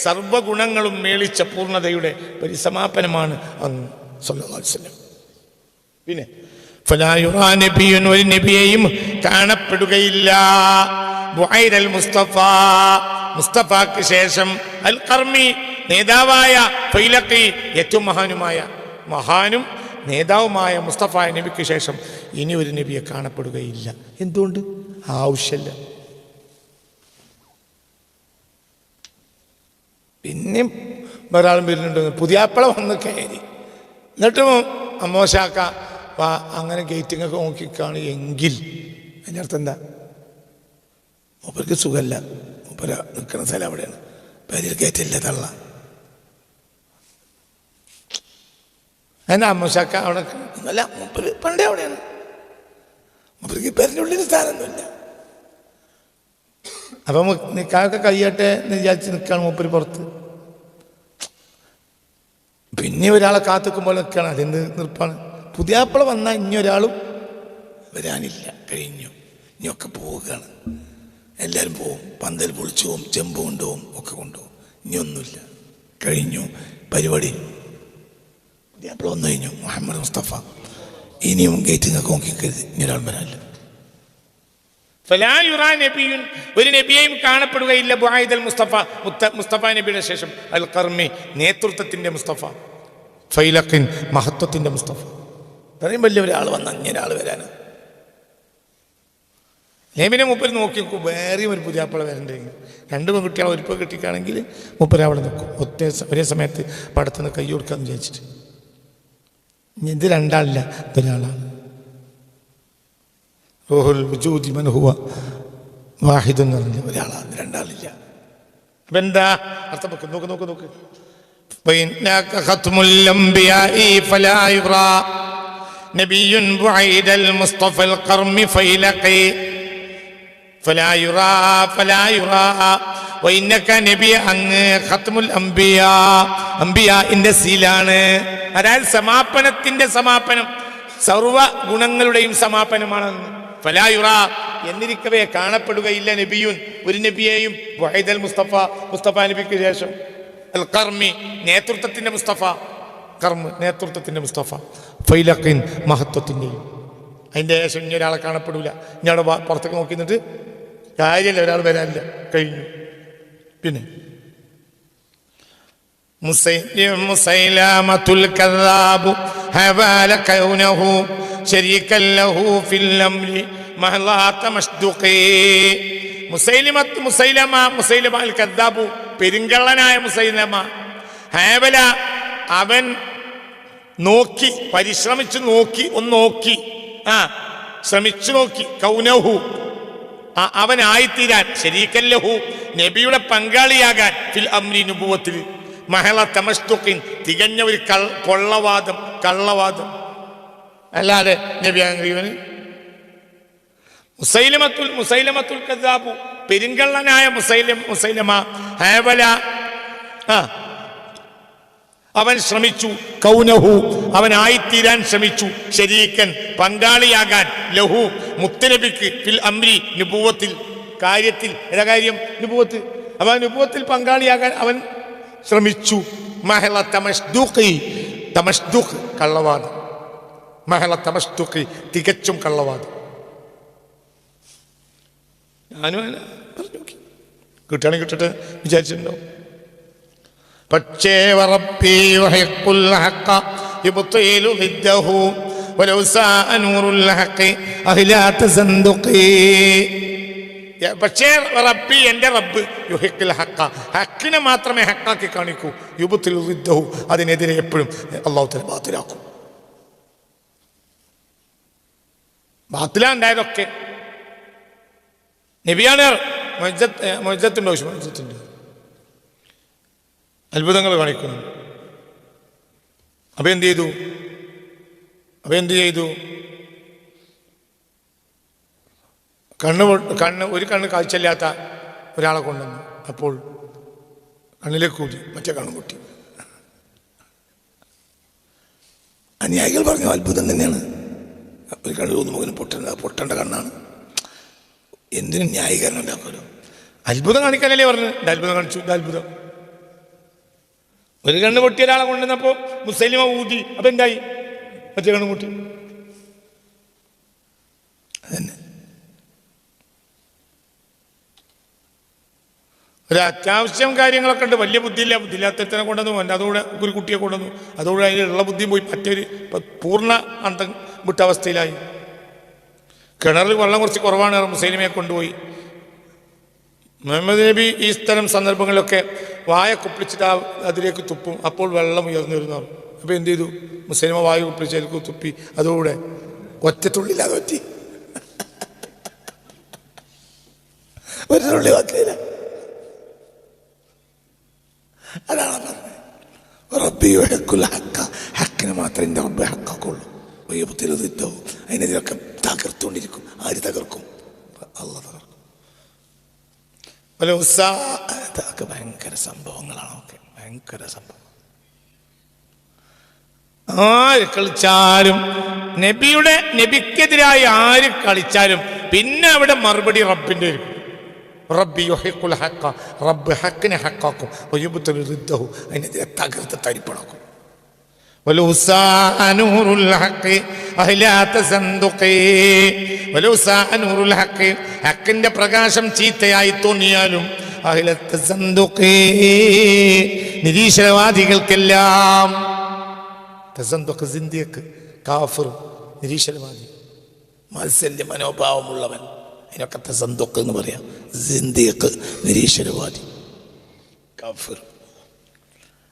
സർവഗുണങ്ങളും മേളിച്ച പൂർണ്ണതയുടെ പരിസമാപനമാണ് അങ്ങ് സ്വല്ലല്ലാഹു അലൈഹി വസല്ലം. പിന്നെ ഫലാ യുറാ നബിയ്യുൻ, ഒരു നബിയെയും കാണപ്പെടുകയില്ല. ബുഐറൽ മുസ്തഫ, മുസ്തഫാക്ക് ശേഷം അൽ ഖർമി, നേതാവായ ഫൈലഖി, ഏറ്റവും മഹാനും നേതാവുമായ മുസ്തഫ നബിക്ക് ശേഷം ഇനി ഒരു നബിയെ കാണപ്പെടുകയില്ല. എന്തുകൊണ്ട്? ആവശ്യമില്ല. പിന്നെയും ഒരാളും വരുന്നുണ്ട്. പുതിയാപ്പള വന്ന് കയറി. എന്നിട്ടും അമ്മോശാക്ക അങ്ങനെ ഗേറ്റിങ്ങൊക്കെ നോക്കിക്കാണ് എങ്കിൽ അതിൻ്റെ അർത്ഥം എന്താ? മൂപ്പർക്ക് സുഖമല്ല, മൂപ്പര നിൽക്കുന്ന സ്ഥലം അവിടെയാണ്, പേരിൽ കയറ്റില്ല തള്ള. എന്നാ അമ്മോശാക്ക അവിടെ അല്ല, മൂപ്പര് പണ്ടേ അവിടെയാണ്, മൂപ്പർക്ക് പേരിൻ്റെ ഉള്ളിൽ സ്ഥാനമൊന്നുമില്ല. അപ്പം നിൽക്കാനൊക്കെ കഴിയട്ടെ എന്ന് വിചാരിച്ച് നിൽക്കുകയാണ് മൂപ്പര് പുറത്ത്. പിന്നെ ഒരാളെ കാത്തുക്കുമ്പോൾ നിൽക്കുകയാണ്. അതെന്ത് നിർപ്പാണ്? പുതിയാപ്പള വന്നാൽ ഇനി ഒരാളും വരാനില്ല, കഴിഞ്ഞു, ഇനിയൊക്കെ പോവുകയാണ്. എല്ലാവരും പോവും, പന്തൽ പൊളിച്ചു പോവും, ചെമ്പ് കൊണ്ടുപോകും, ഒക്കെ കൊണ്ടുപോകും. ഇനിയൊന്നുമില്ല, കഴിഞ്ഞു പരിപാടി. പുതിയാപ്പള വന്നു കഴിഞ്ഞു, മുഹമ്മദ് മുസ്തഫ. ഇനിയും ഗേറ്റിങ്ങൊക്കെ നോക്കിക്കരുത്, ഇനി ഒരാൾ വരാനില്ല. ഒരു നബിയെയും കാണപ്പെടുകയില്ല ബുആയിദൽ മുസ്തഫ, മുസ്തഫ നബിയുടെ ശേഷം. അൽ ഖർമി, നേതൃത്വത്തിന്റെ മുസ്തഫ. ഫൈലഖിൻ, മഹത്വത്തിന്റെ മുസ്തഫ. ഇത്രയും വലിയ ഒരാൾ വന്ന അങ്ങനെ ആൾ വരാന് നബിനെ മൂപ്പര് നോക്കി നോക്കും. വേറെയും ഒരു പുതിയാപ്പള വരണ്ടെങ്കിൽ, രണ്ട് പെൺകുട്ടികളെ ഒരു കെട്ടിക്കാണെങ്കിൽ മൂപ്പര് അവിടെ നിൽക്കും. ഒരേ സമയത്ത് പടത്തുനിന്ന് കൈ കൊടുക്കാന്ന് വിചാരിച്ചിട്ട്. ഇത് രണ്ടാളില്ല, ഇതൊരാളാണ്. റൂഹുൽ വജൂദി മൻ ഹുവ വാഹിദ് എന്ന് പറഞ്ഞില്ല, ഒരാളാണ്, രണ്ടാളില്ല. അപ്പം എന്താ അർത്ഥം? നോക്ക് ഖത്മുൽ അംബിയാഇ ഫലാ യുറാ നബിയ്യുൻ ബുഈദൽ മുസ്തഫൽ ഖർമി ഫൈലഖി ഫലാ യുറാ വഇന്നക നബി അങ്ങ് ഖത്മുൽ അംബിയാ, അംബിയാഇന്റെ സീലാണ്. അതായത് സമാപനത്തിന്റെ സമാപനം, സർവ ഗുണങ്ങളുടെയും സമാപനമാണെന്ന്. ഫലാ യുറാ എന്നിരിക്കവേ കാണപ്പെടുകയില്ല നബിയുൻ, ഒരു നബിയെയും വഹീദൽ മുസ്തഫ, മുസ്തഫ നബിക്ക് ശേഷം. അൽ ഖർമി, നേതൃത്വത്തിന്റെ മുസ്തഫ. കർമ്മ്, നേതൃത്വത്തിന്റെ മുസ്തഫ. ഫൈലഖിൻ, മഹത്വത്തിൻ്റെയും. അതിൻ്റെ ശേഷം ഇനി ഒരാളെ കാണപ്പെടില്ല. ഇനി അവിടെ പുറത്തേക്ക് നോക്കി നിന്നിട്ട് കാര്യമില്ല, ഒരാൾ വരാനില്ല, കഴിഞ്ഞു. പിന്നെ മുസൈലമത്തുൽ കദ്ദാബു ഹവാല കൗനഹു ശരീകൻ ലഹു ഫിൽ അംരി മഹ്ലാത മഷ്ദുഖി. മുസൈലമ അൽ കദ്ദാബു, പെരുങ്കള്ളനായ മുസൈലമ. ഹവാല, അവൻ നോക്കി, പരിശ്രമിച്ചു നോക്കി, ശ്രമിച്ചു നോക്കി. കൗനഹു, അവനായിത്തീരാൻ. ശരീകൻ ലഹു, നബിയുടെ പങ്കാളിയാകാൻ. ഫിൽ അംരി, നുബുവത്തിൽ. മഹല തമസ്തുഖിൻ, തികഞ്ഞ ഒരു കള്ളവാദം. അല്ലാതെ നബി അംഗീവന്. മുസൈലമത്തുൽ കദ്ദാബു, പെരുങ്കള്ളനായ മുസൈലമ. ഹവല, അവൻ ശ്രമിച്ചു. കൗനഹു, അവനായിത്തീരാൻ ശ്രമിച്ചു. ശരീക്കൻ, പങ്കാളിയാകാൻ. ലഹു, മുത്തനബിക്ക്. ഫിൽ അംരി, നുബുവത്തിൽ, കാര്യത്തിൽ. ഏതാ കാര്യം? നുബുവത്ത്. അവൻ നുബുവത്തിൽ പങ്കാളിയാകാൻ അവൻ ശ്രമിച്ചു. മഹല തമസ്തുഖി, കള്ളവാദം. മഹല തമസ്തുഖി, തികച്ചും കള്ളവാദം. ഞാനും പറഞ്ഞു നോക്കി, കിട്ടുകയാണെങ്കിൽ കിട്ടട്ടെ വിചാരിച്ചിട്ടുണ്ടോ? പക്ഷേ പക്ഷേ റബ്ബി, എൻ്റെ റബ്ബ്, യുഹിഖുൽ ഹഖ, ഹക്കിനെ മാത്രമേ ഹക്കാക്കി കാണിക്കൂ. യുബ്തിലു ദിദ്ദഹു, അതിനെതിരെ എപ്പോഴും അല്ലാഹു തആല ബാത്തിലാക്കും. ബാത്തിലാ ഉണ്ടായതൊക്കെ. നബിയാണ് മുഅ്ജിസത്തുണ്ടോ? മുഅ്ജിസത്തുണ്ട്, അത്ഭുതങ്ങൾ കാണിക്കുന്നു. അപ്പം എന്ത് ചെയ്തു? ഒരു കണ്ണ് കാഴ്ചയില്ലാത്ത ഒരാളെ കൊണ്ടുവന്നു. അപ്പോൾ കണ്ണിലേക്ക് കൂടി, മറ്റേ കണ്ണും പൊട്ടി. അനുയായികൾ പറഞ്ഞു അത്ഭുതം തന്നെയാണ്. ഒരു കണ്ണിൽ ഒന്ന് മുഖന് പൊട്ടേണ്ട കണ്ണാണ്. എന്തിനും ന്യായീകരണം ഉണ്ടാക്കുമല്ലോ. അത്ഭുതം കാണിക്കാനല്ലേ പറഞ്ഞു. അത്ഭുതം കാണിച്ചു, അത്ഭുതം. ഒരു കണ്ണ് പൊട്ടിയ ഒരാളെ കൊണ്ടുവന്നപ്പോൾ മുസൈലിമ ഊതി. അപ്പം എന്തായി? മറ്റേ കണ്ണ് പൊട്ടി. അതന്നെ. ഒരു അത്യാവശ്യം കാര്യങ്ങളൊക്കെ ഉണ്ട്. വലിയ ബുദ്ധിയില്ലാത്തതിനെ കൊണ്ടുവന്നു, അതോടെ ഒരു കുട്ടിയെ കൊണ്ടുവന്നു. അതോടെ അതിനുള്ള ബുദ്ധിയും പോയി. മറ്റൊരു പൂർണ്ണ അന്തം വിട്ട അവസ്ഥയിലായി. കിണറിൽ വെള്ളം കുറച്ച് കുറവാണ്. മുസൈലിമയെ കൊണ്ടുപോയി. മുഹമ്മദ് നബി ഈ ഇത്തരം സന്ദർഭങ്ങളിലൊക്കെ വായ കുപ്പിളിച്ചിട്ട് അതിലേക്ക് തുപ്പും, അപ്പോൾ വെള്ളം ഉയർന്നു വരുന്നു. അപ്പോൾ എന്ത് ചെയ്തു? മുസ്ലിമ വായു കുപ്പിളിച്ചതിലേക്ക് തുപ്പി, അതോടെ ഒറ്റത്തുള്ളില്ലാതെ പറ്റി, ഒരു തുള്ളി വക്കില്ല. അതാണ് പറഞ്ഞത്, റബ്ബിയോ ഹക്കുൽ ഹക്ക, ഹക്കിനെ മാത്രമേ എൻ്റെ റബ്ബെ ഹക്കാക്കുള്ളൂ. വയ്യപ്പത്തിരുത്തവും അതിനെതിരൊക്കെ തകർത്തുകൊണ്ടിരിക്കും. ആര് തകർക്കും? അള്ളാഹ് തകർക്കും. അതൊക്കെ ഭയങ്കര സംഭവങ്ങളാണ്. ഓക്കെ, ഭയങ്കര സംഭവം. ആര് കളിച്ചാലും നബിക്കെതിരായി ആര് കളിച്ചാലും പിന്നെ അവിടെ മറുപടി റബ്ബിൻ്റെ വരും. റബ്ബി യുഹിഖുൽ ഹഖ, റബ്ബ് ഹക്കിനെ ഹക്കാക്കും. വയുബ്തിലു റിദ്ദഹു, അതിനെതിരെ തകർത്ത് തരിപ്പണാക്കും. വലൗ സാഅ നൂറുൽ ഹഖി അഹ്ലാ തസന്ദുഖി, വലൗ സാഅ നൂറുൽ ഹഖി, ഹക്കിന്റെ പ്രകാശം ചീത്തയായി തോന്നിയാലും അഹ്ലാ തസന്ദുഖി, നിരീശ്വരവാദികൾക്കെല്ലാം. തസന്ദുഖ് സിന്ദിഖ്, കാഫിർ, നിരീശ്വരവാദി, മത്സല്യ മനോഭാവമുള്ളവൻ, അതിനൊക്കെ തസന്ദുഖ് എന്ന് പറയാം. സിന്ദിഖ്, നിരീശ്വരവാദി, കാഫിർ.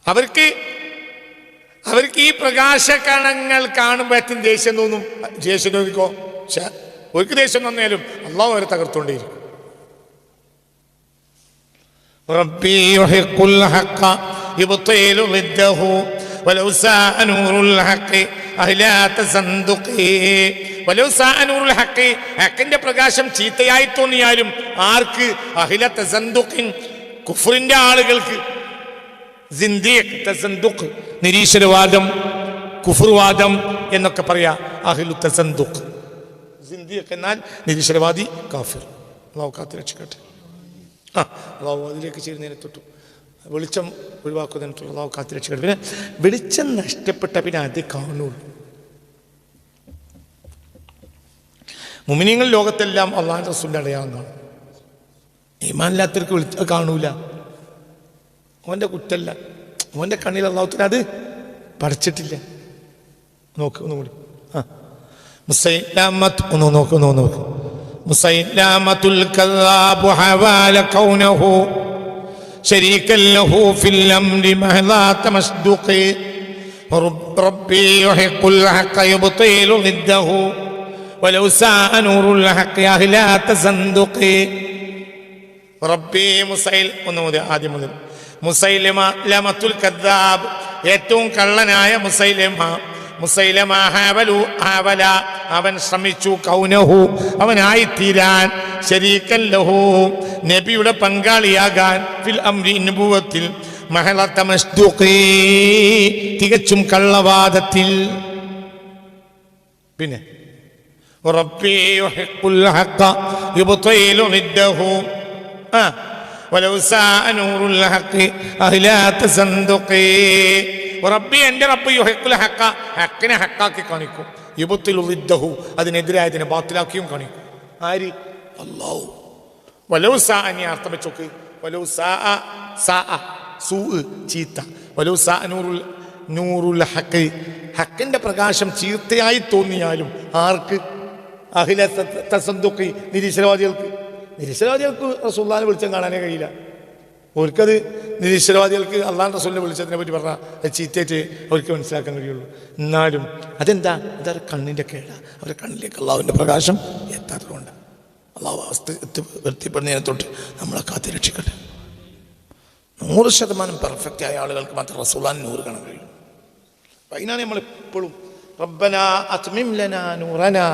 അവർക്ക് ഈ പ്രകാശകണങ്ങൾ കാണുമ്പോഴത്തേക്കും ദേഷ്യം തോന്നും. ദേഷ്യം തോന്നിക്കോ, പക്ഷെ അവർക്ക് ദേഷ്യം തോന്നിയാലും അള്ളാഹു അവരെ തകർത്തുകൊണ്ടേയിരിക്കും. റബ്ബി യുഹിഖുൽ ഹഖ യുബ്തിലു റിദ്ദഹു വലൗ സാഅ നൂറുൽ ഹഖി അഹ്ലാ തസന്ദുഖി, വലൗ സാഅ നൂറുൽ ഹഖി, ഹക്കിന്റെ പ്രകാശം ചീത്തയായി തോന്നിയാലും ആർക്ക്? അഹ്ല തസന്ദുഖിൻ, കുഫ്റിന്റെ ആളുകൾക്ക്. സിന്ദീഖ്, തസന്ദുഖ്, നിരീശ്വരവാദം, കുഫ്ർവാദം എന്നൊക്കെ പറയാ. അഹ്ലു തസന്ദുഖ്, സിന്ദീഖ് എന്നാൽ നിരീശ്വരവാദി, കാഫിർ. അള്ളാഹു കാത്ത് രക്ഷിക്കട്ടെ. അള്ളാഹു അതിലേക്ക് ചേരുന്നതിനെ തൊട്ടു വെളിച്ചം ഒഴിവാക്കുന്നതിനെ തൊട്ട് അള്ളാഹു കാത്ത് രക്ഷിക്കട്ടെ. പിന്നെ വെളിച്ചം നഷ്ടപ്പെട്ട പിന്നെ അത് കാണുള്ളൂ. മുഅ്മിനീങ്ങൾ ലോകത്തെല്ലാം അള്ളാഹുവിന്റെ റസൂലിന്റെ അടയാളം കാണും. ഈമാനില്ലാത്തവർക്ക് വെളിച്ചം കാണൂല. അവൻ്റെ കുറ്റല്ല, അവൻ്റെ കണ്ണിൽ അള്ളാഹുവിന് അത് പഠിച്ചിട്ടില്ല. നോക്ക് ഒന്നുകൂടി. നോക്ക്. മുസൈലമത്തുൽ കദ്ദാബു ഹവാല കൗനഹു ശരീകൻ ലഹു ഫിൽ അംരി മഹ്ലാ തമസ്ദുഖി, റബ്ബി യുഹിഖുൽ ഹഖ യുബ്തിലു റിദ്ദഹു വലൗ സാഅ നൂറുൽ ഹഖി അഹ്ലാ തസന്ദുഖി. റബ്ബി ഒന്നുകൂടി ആദ്യം മുതൽ. മുസൈലമത്തുൽ കദ്ദാബ്, ഏറ്റവും കള്ളനായ മുസൈലമ ഹാവല, അവൻ ശ്രമിച്ചു, കൗനഹു, അവനായിത്തീരാൻ, ശരീകൻ ലഹു, നബിയുടെ പങ്കാളിയാകാൻ, ഫിൽ അംരി, നബുവത്തിൽ, മഹല തമസ്ദുഖി, തികച്ചും കള്ളവാദത്തിൽ. പിന്നെ റബ്ബി യുഹിഖുൽ ഹഖ യുബ്തിലു റിദ്ദഹു വലൗ സാഅ നൂറുൽ ഹഖി അഹ്ലാ തസന്ദുഖി, റബ്ബി, എൻ്റെ റബ്ബ്, യുഹിഖുൽ ഹഖ, ഹക്കിനെ ഹക്കാക്കി കാണിക്കും, യുബ്തിലു റിദ്ദഹു, അതിനെതിരായതിനെ ബാത്തിലാക്കിയും കാണിക്കും. ആര്? അല്ലാഹു. വലൗ സാഅ, നീ അർത്ഥം വെച്ചോക്ക്. വലൗ സാഅ സൂ, ചീത്ത. വലൗ സാഅ നൂറുൽ ഹഖി, ഹക്കിന്റെ പ്രകാശം ചീത്തയായി തോന്നിയാലും ആർക്ക്? അഹ്ല തസന്ദുഖി, നിരീശ്വരവാദികൾക്ക്. നിരീശ്വരവാദികൾക്ക് റസൂലുള്ളാഹിനെ വെളിച്ചം കാണാനേ കഴിയില്ല. അവർക്കത്, നിരീശ്വരവാദികൾക്ക് അള്ളാഹുവിന്റെ റസൂലിനെ വെളിച്ചത്തിനെ പറ്റി പറഞ്ഞാൽ അത് ചീത്തയായിട്ട് അവർക്ക് മനസ്സിലാക്കാൻ കഴിയുള്ളൂ. എന്നാലും അതെന്താ? അതൊരു കണ്ണിൻ്റെ കേടാ. അവരുടെ കണ്ണിലേക്ക് അള്ളാഹുവിൻ്റെ പ്രകാശം എത്താത്തതുകൊണ്ട്. അള്ളാഹു അവസ്ഥ എത്തിപ്പെടുന്നതിനെ തൊട്ട് നമ്മളെ കാത്തി രക്ഷിക്കട്ടെ. 100% പെർഫെക്റ്റ് ആയ ആളുകൾക്ക് മാത്രം റസൂലുള്ളാഹിനെ നൂറ് കാണാൻ കഴിയും. അതിനാണ് നമ്മളെപ്പോഴും റബ്ബനാ അത്മിം ലനാ നൂറനാ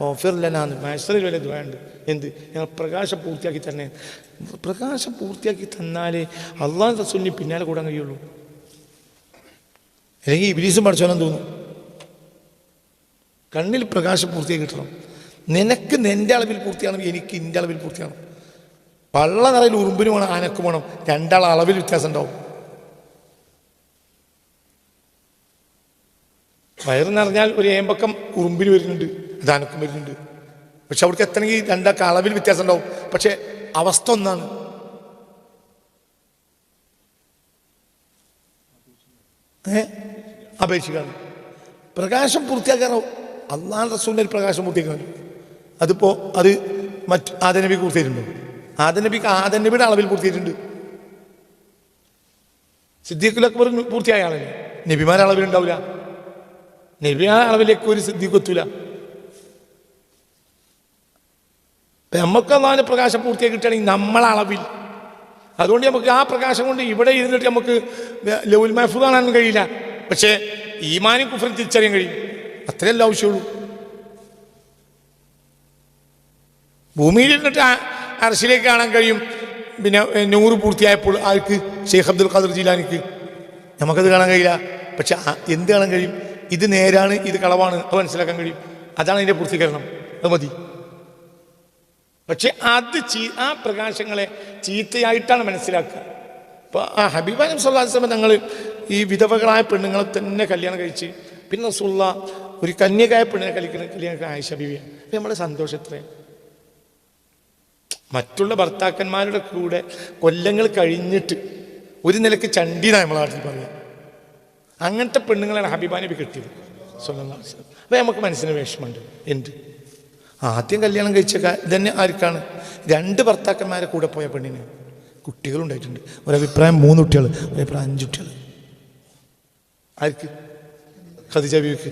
വഗ്ഫിർ ലനാ, മഹ്ശറിൽ വരെ ദുആ ഉണ്ട്. എന്ത്? ഞങ്ങൾ പ്രകാശം പൂർത്തിയാക്കി തന്നെ. പ്രകാശം പൂർത്തിയാക്കി തന്നാലേ അള്ളാഹു റസൂലിന് പിന്നാലെ കൂടാൻ കഴിയുള്ളൂ. അല്ലെങ്കിൽ ഇബ്ലീസും പഠിച്ചോനും തോന്നും. കണ്ണിൽ പ്രകാശം പൂർത്തിയാക്കി കിട്ടണം. നിനക്ക് നിന്റെ അളവിൽ പൂർത്തിയാണെങ്കിൽ എനിക്ക് എൻ്റെ അളവിൽ പൂർത്തിയാണ്. പള്ള നിറയിൽ ഉറുമ്പിന് വേണം, ആനക്കും വേണം. രണ്ടാൾ അളവിൽ വ്യത്യാസം ഉണ്ടാവും. വയറ് നിറഞ്ഞാൽ ഒരു ഏമ്പക്കം ഉറുമ്പിന് വരുന്നുണ്ട്, അത് ആനക്കും വരുന്നുണ്ട്. പക്ഷെ അവിടേക്ക് എത്തണമെങ്കിൽ രണ്ടാൾക്ക് അളവിൽ വ്യത്യാസം ഉണ്ടാവും. പക്ഷെ അവസ്ഥ ഒന്നാണ്. അപേക്ഷിക്കാണ്. പ്രകാശം പൂർത്തിയാക്കാനോ അള്ളാഹുവിന്റെ റസൂലിന്റെ പ്രകാശം പൂർത്തിയാക്കാൻ. അതിപ്പോ അത് ആദം നബിക്ക് പൂർത്തിയായിട്ടുണ്ട്. ആദം നബിക്ക് ആദം നബിയുടെ അളവിൽ പൂർത്തിയായിട്ടുണ്ട്. സിദ്ദീഖുൽ അക്ബർ പൂർത്തിയായ ആളല്ലേ. നബിമാരെ അളവിലുണ്ടാവില്ല, നബിമാരെ അളവിലേക്ക് ഒരു സിദ്ദീഖ് എത്തൂല. നമുക്ക് അള്ളാഹിന്റെ പ്രകാശം പൂർത്തിയായി കിട്ടുകയാണെങ്കിൽ നമ്മളെ അളവിൽ, അതുകൊണ്ട് നമുക്ക് ആ പ്രകാശം കൊണ്ട് ഇവിടെ ഇരുന്നിട്ട് നമുക്ക് ലൗൽ മഹ്ഫൂദ് കാണാൻ കഴിയില്ല, പക്ഷേ ഈമാനും കുഫ്റും തിരിച്ചറിയാൻ കഴിയും. അത്രയല്ല ആവശ്യമുള്ളൂ. ഭൂമിയിൽ ഇരുന്നിട്ട് അർശിലേക്ക് കാണാൻ കഴിയും. പിന്നെ 100 പൂർത്തിയായപ്പോൾ ആർക്ക്? ഷെയ്ഖ് അബ്ദുൽ ഖാദിർ ജീലാനിക്ക്. നമുക്കത് കാണാൻ കഴിയില്ല, പക്ഷെ എന്ത് കാണാൻ കഴിയും? ഇത് നേരാണ്, ഇത് കളവാണ്, അത് മനസ്സിലാക്കാൻ കഴിയും. അതാണ് അതിൻ്റെ പൂർത്തീകരണം, അത് മതി. പക്ഷെ അത് ആ പ്രകാശങ്ങളെ ചീത്തയായിട്ടാണ് മനസ്സിലാക്കുക. അപ്പോൾ ആ ഹബീബ് നബി സല്ലല്ലാഹു അലൈഹി വസല്ലം തങ്ങൾ ഈ വിധവകളായ പെണ്ണുങ്ങളെ തന്നെ കല്യാണം കഴിച്ച്, പിന്നെ റസൂലുള്ളാഹ് ഒരു കന്യകായ പെണ്ണിനെ കല്യാണം ആയിഷ ബീവിയാണ്. അപ്പം നമ്മുടെ സന്തോഷം എത്രയാണ്. മറ്റുള്ള ഭർത്താക്കന്മാരുടെ കൂടെ കൊല്ലങ്ങൾ കഴിഞ്ഞിട്ട് ഒരു നിലക്ക് ചണ്ടിന്നാണ് നമ്മളെ നാട്ടിൽ പറയുക. അങ്ങനത്തെ പെണ്ണുങ്ങളാണ് ഹബീബ നബി കിട്ടിയത് സല്ലല്ലാഹു അലൈഹി വസല്ലം. അപ്പം നമുക്ക് മനസ്സിന് വിഷമമുണ്ട്. എന്ത് ആദ്യം കല്യാണം കഴിച്ച ഇതന്നെ ആർക്കാണ്? 2 ഭർത്താക്കന്മാരെ കൂടെ പോയ പെണ്ണിന് കുട്ടികളുണ്ടായിട്ടുണ്ട്. ഒരഭിപ്രായം 3 കുട്ടികൾ, ഒരഭിപ്രായം 5 കുട്ടികൾ. ആർക്ക്? ഖദീജ ബീവിക്ക്.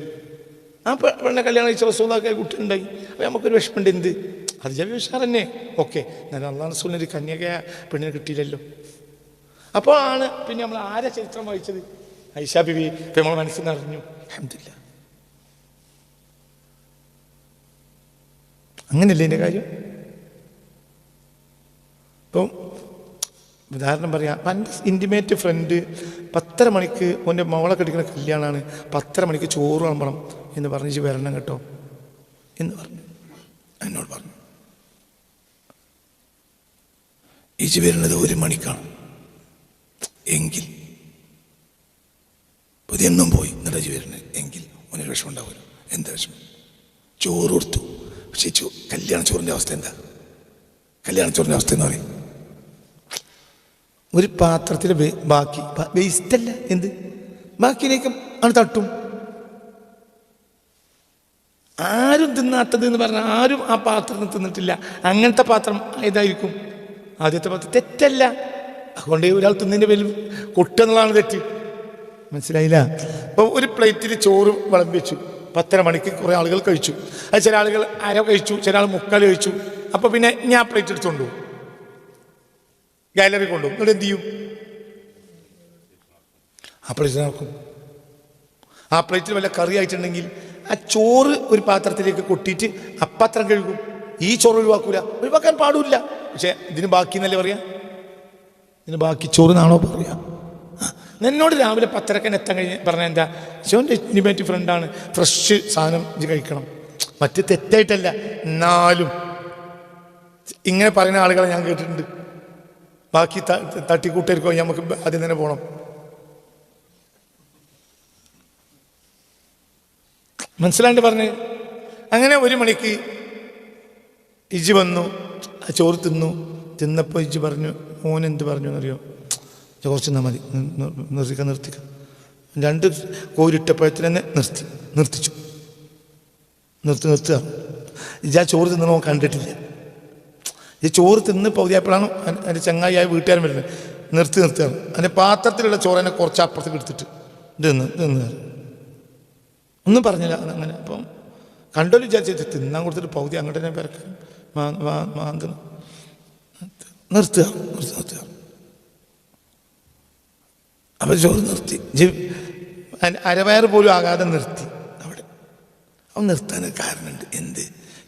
ആ പെണ്ണെ കല്യാണം കഴിച്ച റസൂലുള്ളാഹിക്ക് കുട്ടി ഉണ്ടായി. അപ്പം നമുക്കൊരു വിഷമമുണ്ട്. എന്ത് ഖദീജ ബീവി ഉഷാർ തന്നെ, ഓക്കെ. ഞാൻ അല്ലാഹു റസൂലിന് ഒരു കന്യകയായ പെണ്ണിനെ കിട്ടിയില്ലല്ലോ. അപ്പോൾ ആണ് പിന്നെ നമ്മൾ ആരെ ചരിത്രം വായിച്ചത്? ആയിഷ ബീവി. ഇപ്പം നമ്മൾ മനസ്സിൽ നിറഞ്ഞു. അൽഹംദുലില്ലാഹ്. അങ്ങനെയല്ലേ എൻ്റെ കാര്യം? ഇപ്പം ഉദാഹരണം പറയാം, എൻ്റെ ഇൻറ്റിമേറ്റ് ഫ്രണ്ട് 10:30 മണിക്ക് ഓൻ്റെ മകളെ കെട്ടിക്കുന്ന കല്യാണമാണ്, 10:30 മണിക്ക് ചോറ് വിളമ്പണം എന്ന് പറഞ്ഞ് വരണം കേട്ടോ എന്ന് പറഞ്ഞു. എന്നോട് പറഞ്ഞു ഇജ് വരുന്നത് 1 മണിക്കാണ് എങ്കിൽ പുതിയെണ്ണം പോയി എന്നിട്ട് ഇജ് വരുന്നത് എങ്കിൽ ഓനൊരു വിഷമം ഉണ്ടാവുമല്ലോ. എന്താ വിഷമം? ചോറ് കൊടുത്തു, പക്ഷേ കല്യാണ ചോറിൻ്റെ അവസ്ഥ എന്താ? കല്യാണ ചോറിൻ്റെ അവസ്ഥ എന്ന് പറയും ഒരു പാത്രത്തിൽ ബാക്കി വേസ്റ്റല്ല, എന്ത് ബാക്കിയിലേക്ക് ആണ് തട്ടും. ആരും തിന്നാത്തത് എന്ന് പറഞ്ഞാൽ ആരും ആ പാത്രം തിന്നിട്ടില്ല. അങ്ങനത്തെ പാത്രം ഏതായിരിക്കും? ആദ്യത്തെ പാത്രം. തെറ്റല്ല, അതുകൊണ്ട് ഒരാൾ തിന്നതിൻ്റെ പേരിൽ കൊട്ടുന്നതാണ് തെറ്റ്. മനസ്സിലായില്ല? അപ്പോൾ ഒരു പ്ലേറ്റിൽ ചോറ് വിളമ്പി വെച്ചു, 10:30 മണിക്ക് കുറേ ആളുകൾ കഴിച്ചു. അത് ചില ആളുകൾ അര കഴിച്ചു, ചില ആൾ 3/4 കഴിച്ചു. അപ്പോൾ പിന്നെ ഞാൻ പ്ലേറ്റ് എടുത്തുകൊണ്ടു ഗാലറി കൊണ്ടുപോകും. എന്നിട്ട് എന്ത് ചെയ്യും? ആ പ്ലേറ്റ് നോക്കും. ആ പ്ലേറ്റിൽ വല്ല കറി ആയിട്ടുണ്ടെങ്കിൽ ആ ചോറ് ഒരു പാത്രത്തിലേക്ക് കൊട്ടിയിട്ട് അപ്പാത്രം കഴുകും. ഈ ചോറ് ഒഴിവാക്കൂല, ഒഴിവാക്കാൻ പാടില്ല. പക്ഷെ ഇതിന് ബാക്കി എന്നല്ലേ പറയാ? ഇതിന് ബാക്കി ചോറ് എന്നാണോ പറയാ? എന്നോട് രാവിലെ 10:30 എത്താൻ പറഞ്ഞാൽ എന്താ? ഷോൻ്റെ ഇൻറ്റിമേറ്റ് ഫ്രണ്ടാണ്, ഫ്രഷ് സാധനം ഇത് കഴിക്കണം. മറ്റ് തെറ്റായിട്ടല്ല, എന്നാലും ഇങ്ങനെ പറയുന്ന ആളുകളെ ഞാൻ കേട്ടിട്ടുണ്ട്. ബാക്കി തട്ടിക്കൂട്ടായിരിക്കും, നമുക്ക് ആദ്യം തന്നെ പോകണം. മനസ്സിലാണ്ട് പറഞ്ഞ്. അങ്ങനെ 1 മണിക്ക് ഇജ് വന്നു, ആ ചോറ് തിന്നപ്പോൾ ഇജ് പറഞ്ഞു, മോനെന്ത് പറഞ്ഞു എന്നറിയോ? കുറച്ച് എന്നാൽ മതി, നിർത്തിക്ക. 2 കോരിട്ടപ്പോഴത്തിൽ തന്നെ നിർത്തിച്ചു. നിർത്തുക. ഇജ് ആ ചോറ് തിന്നണോ കണ്ടിട്ടില്ല. ഈ ചോറ് തിന്ന് പകുതിയായപ്പോഴാണ് എൻ്റെ ചങ്ങായിയായ വീട്ടുകാരൻ വരുന്നത്. നിർത്തുകയാണ്. അതിൻ്റെ പാത്രത്തിലുള്ള ചോറ് തന്നെ കുറച്ച് അപ്പുറത്തേക്ക് എടുത്തിട്ട് തിന്ന് ഒന്നും പറഞ്ഞില്ല. അങ്ങനെ അപ്പം കണ്ടോലും വിചാരിച്ചു തിന്നാൻ കൊടുത്തിട്ട് പകുതി അങ്ങോട്ട് തന്നെ പിറക്കാനും മാന്തണം. നിർത്തുക. അപ്പം ചോറ് നിർത്തി. അരവയർ പോലും ആകാതെ നിർത്തി അവിടെ. അവൻ നിർത്താനൊരു കാരണമുണ്ട്. എന്ത്?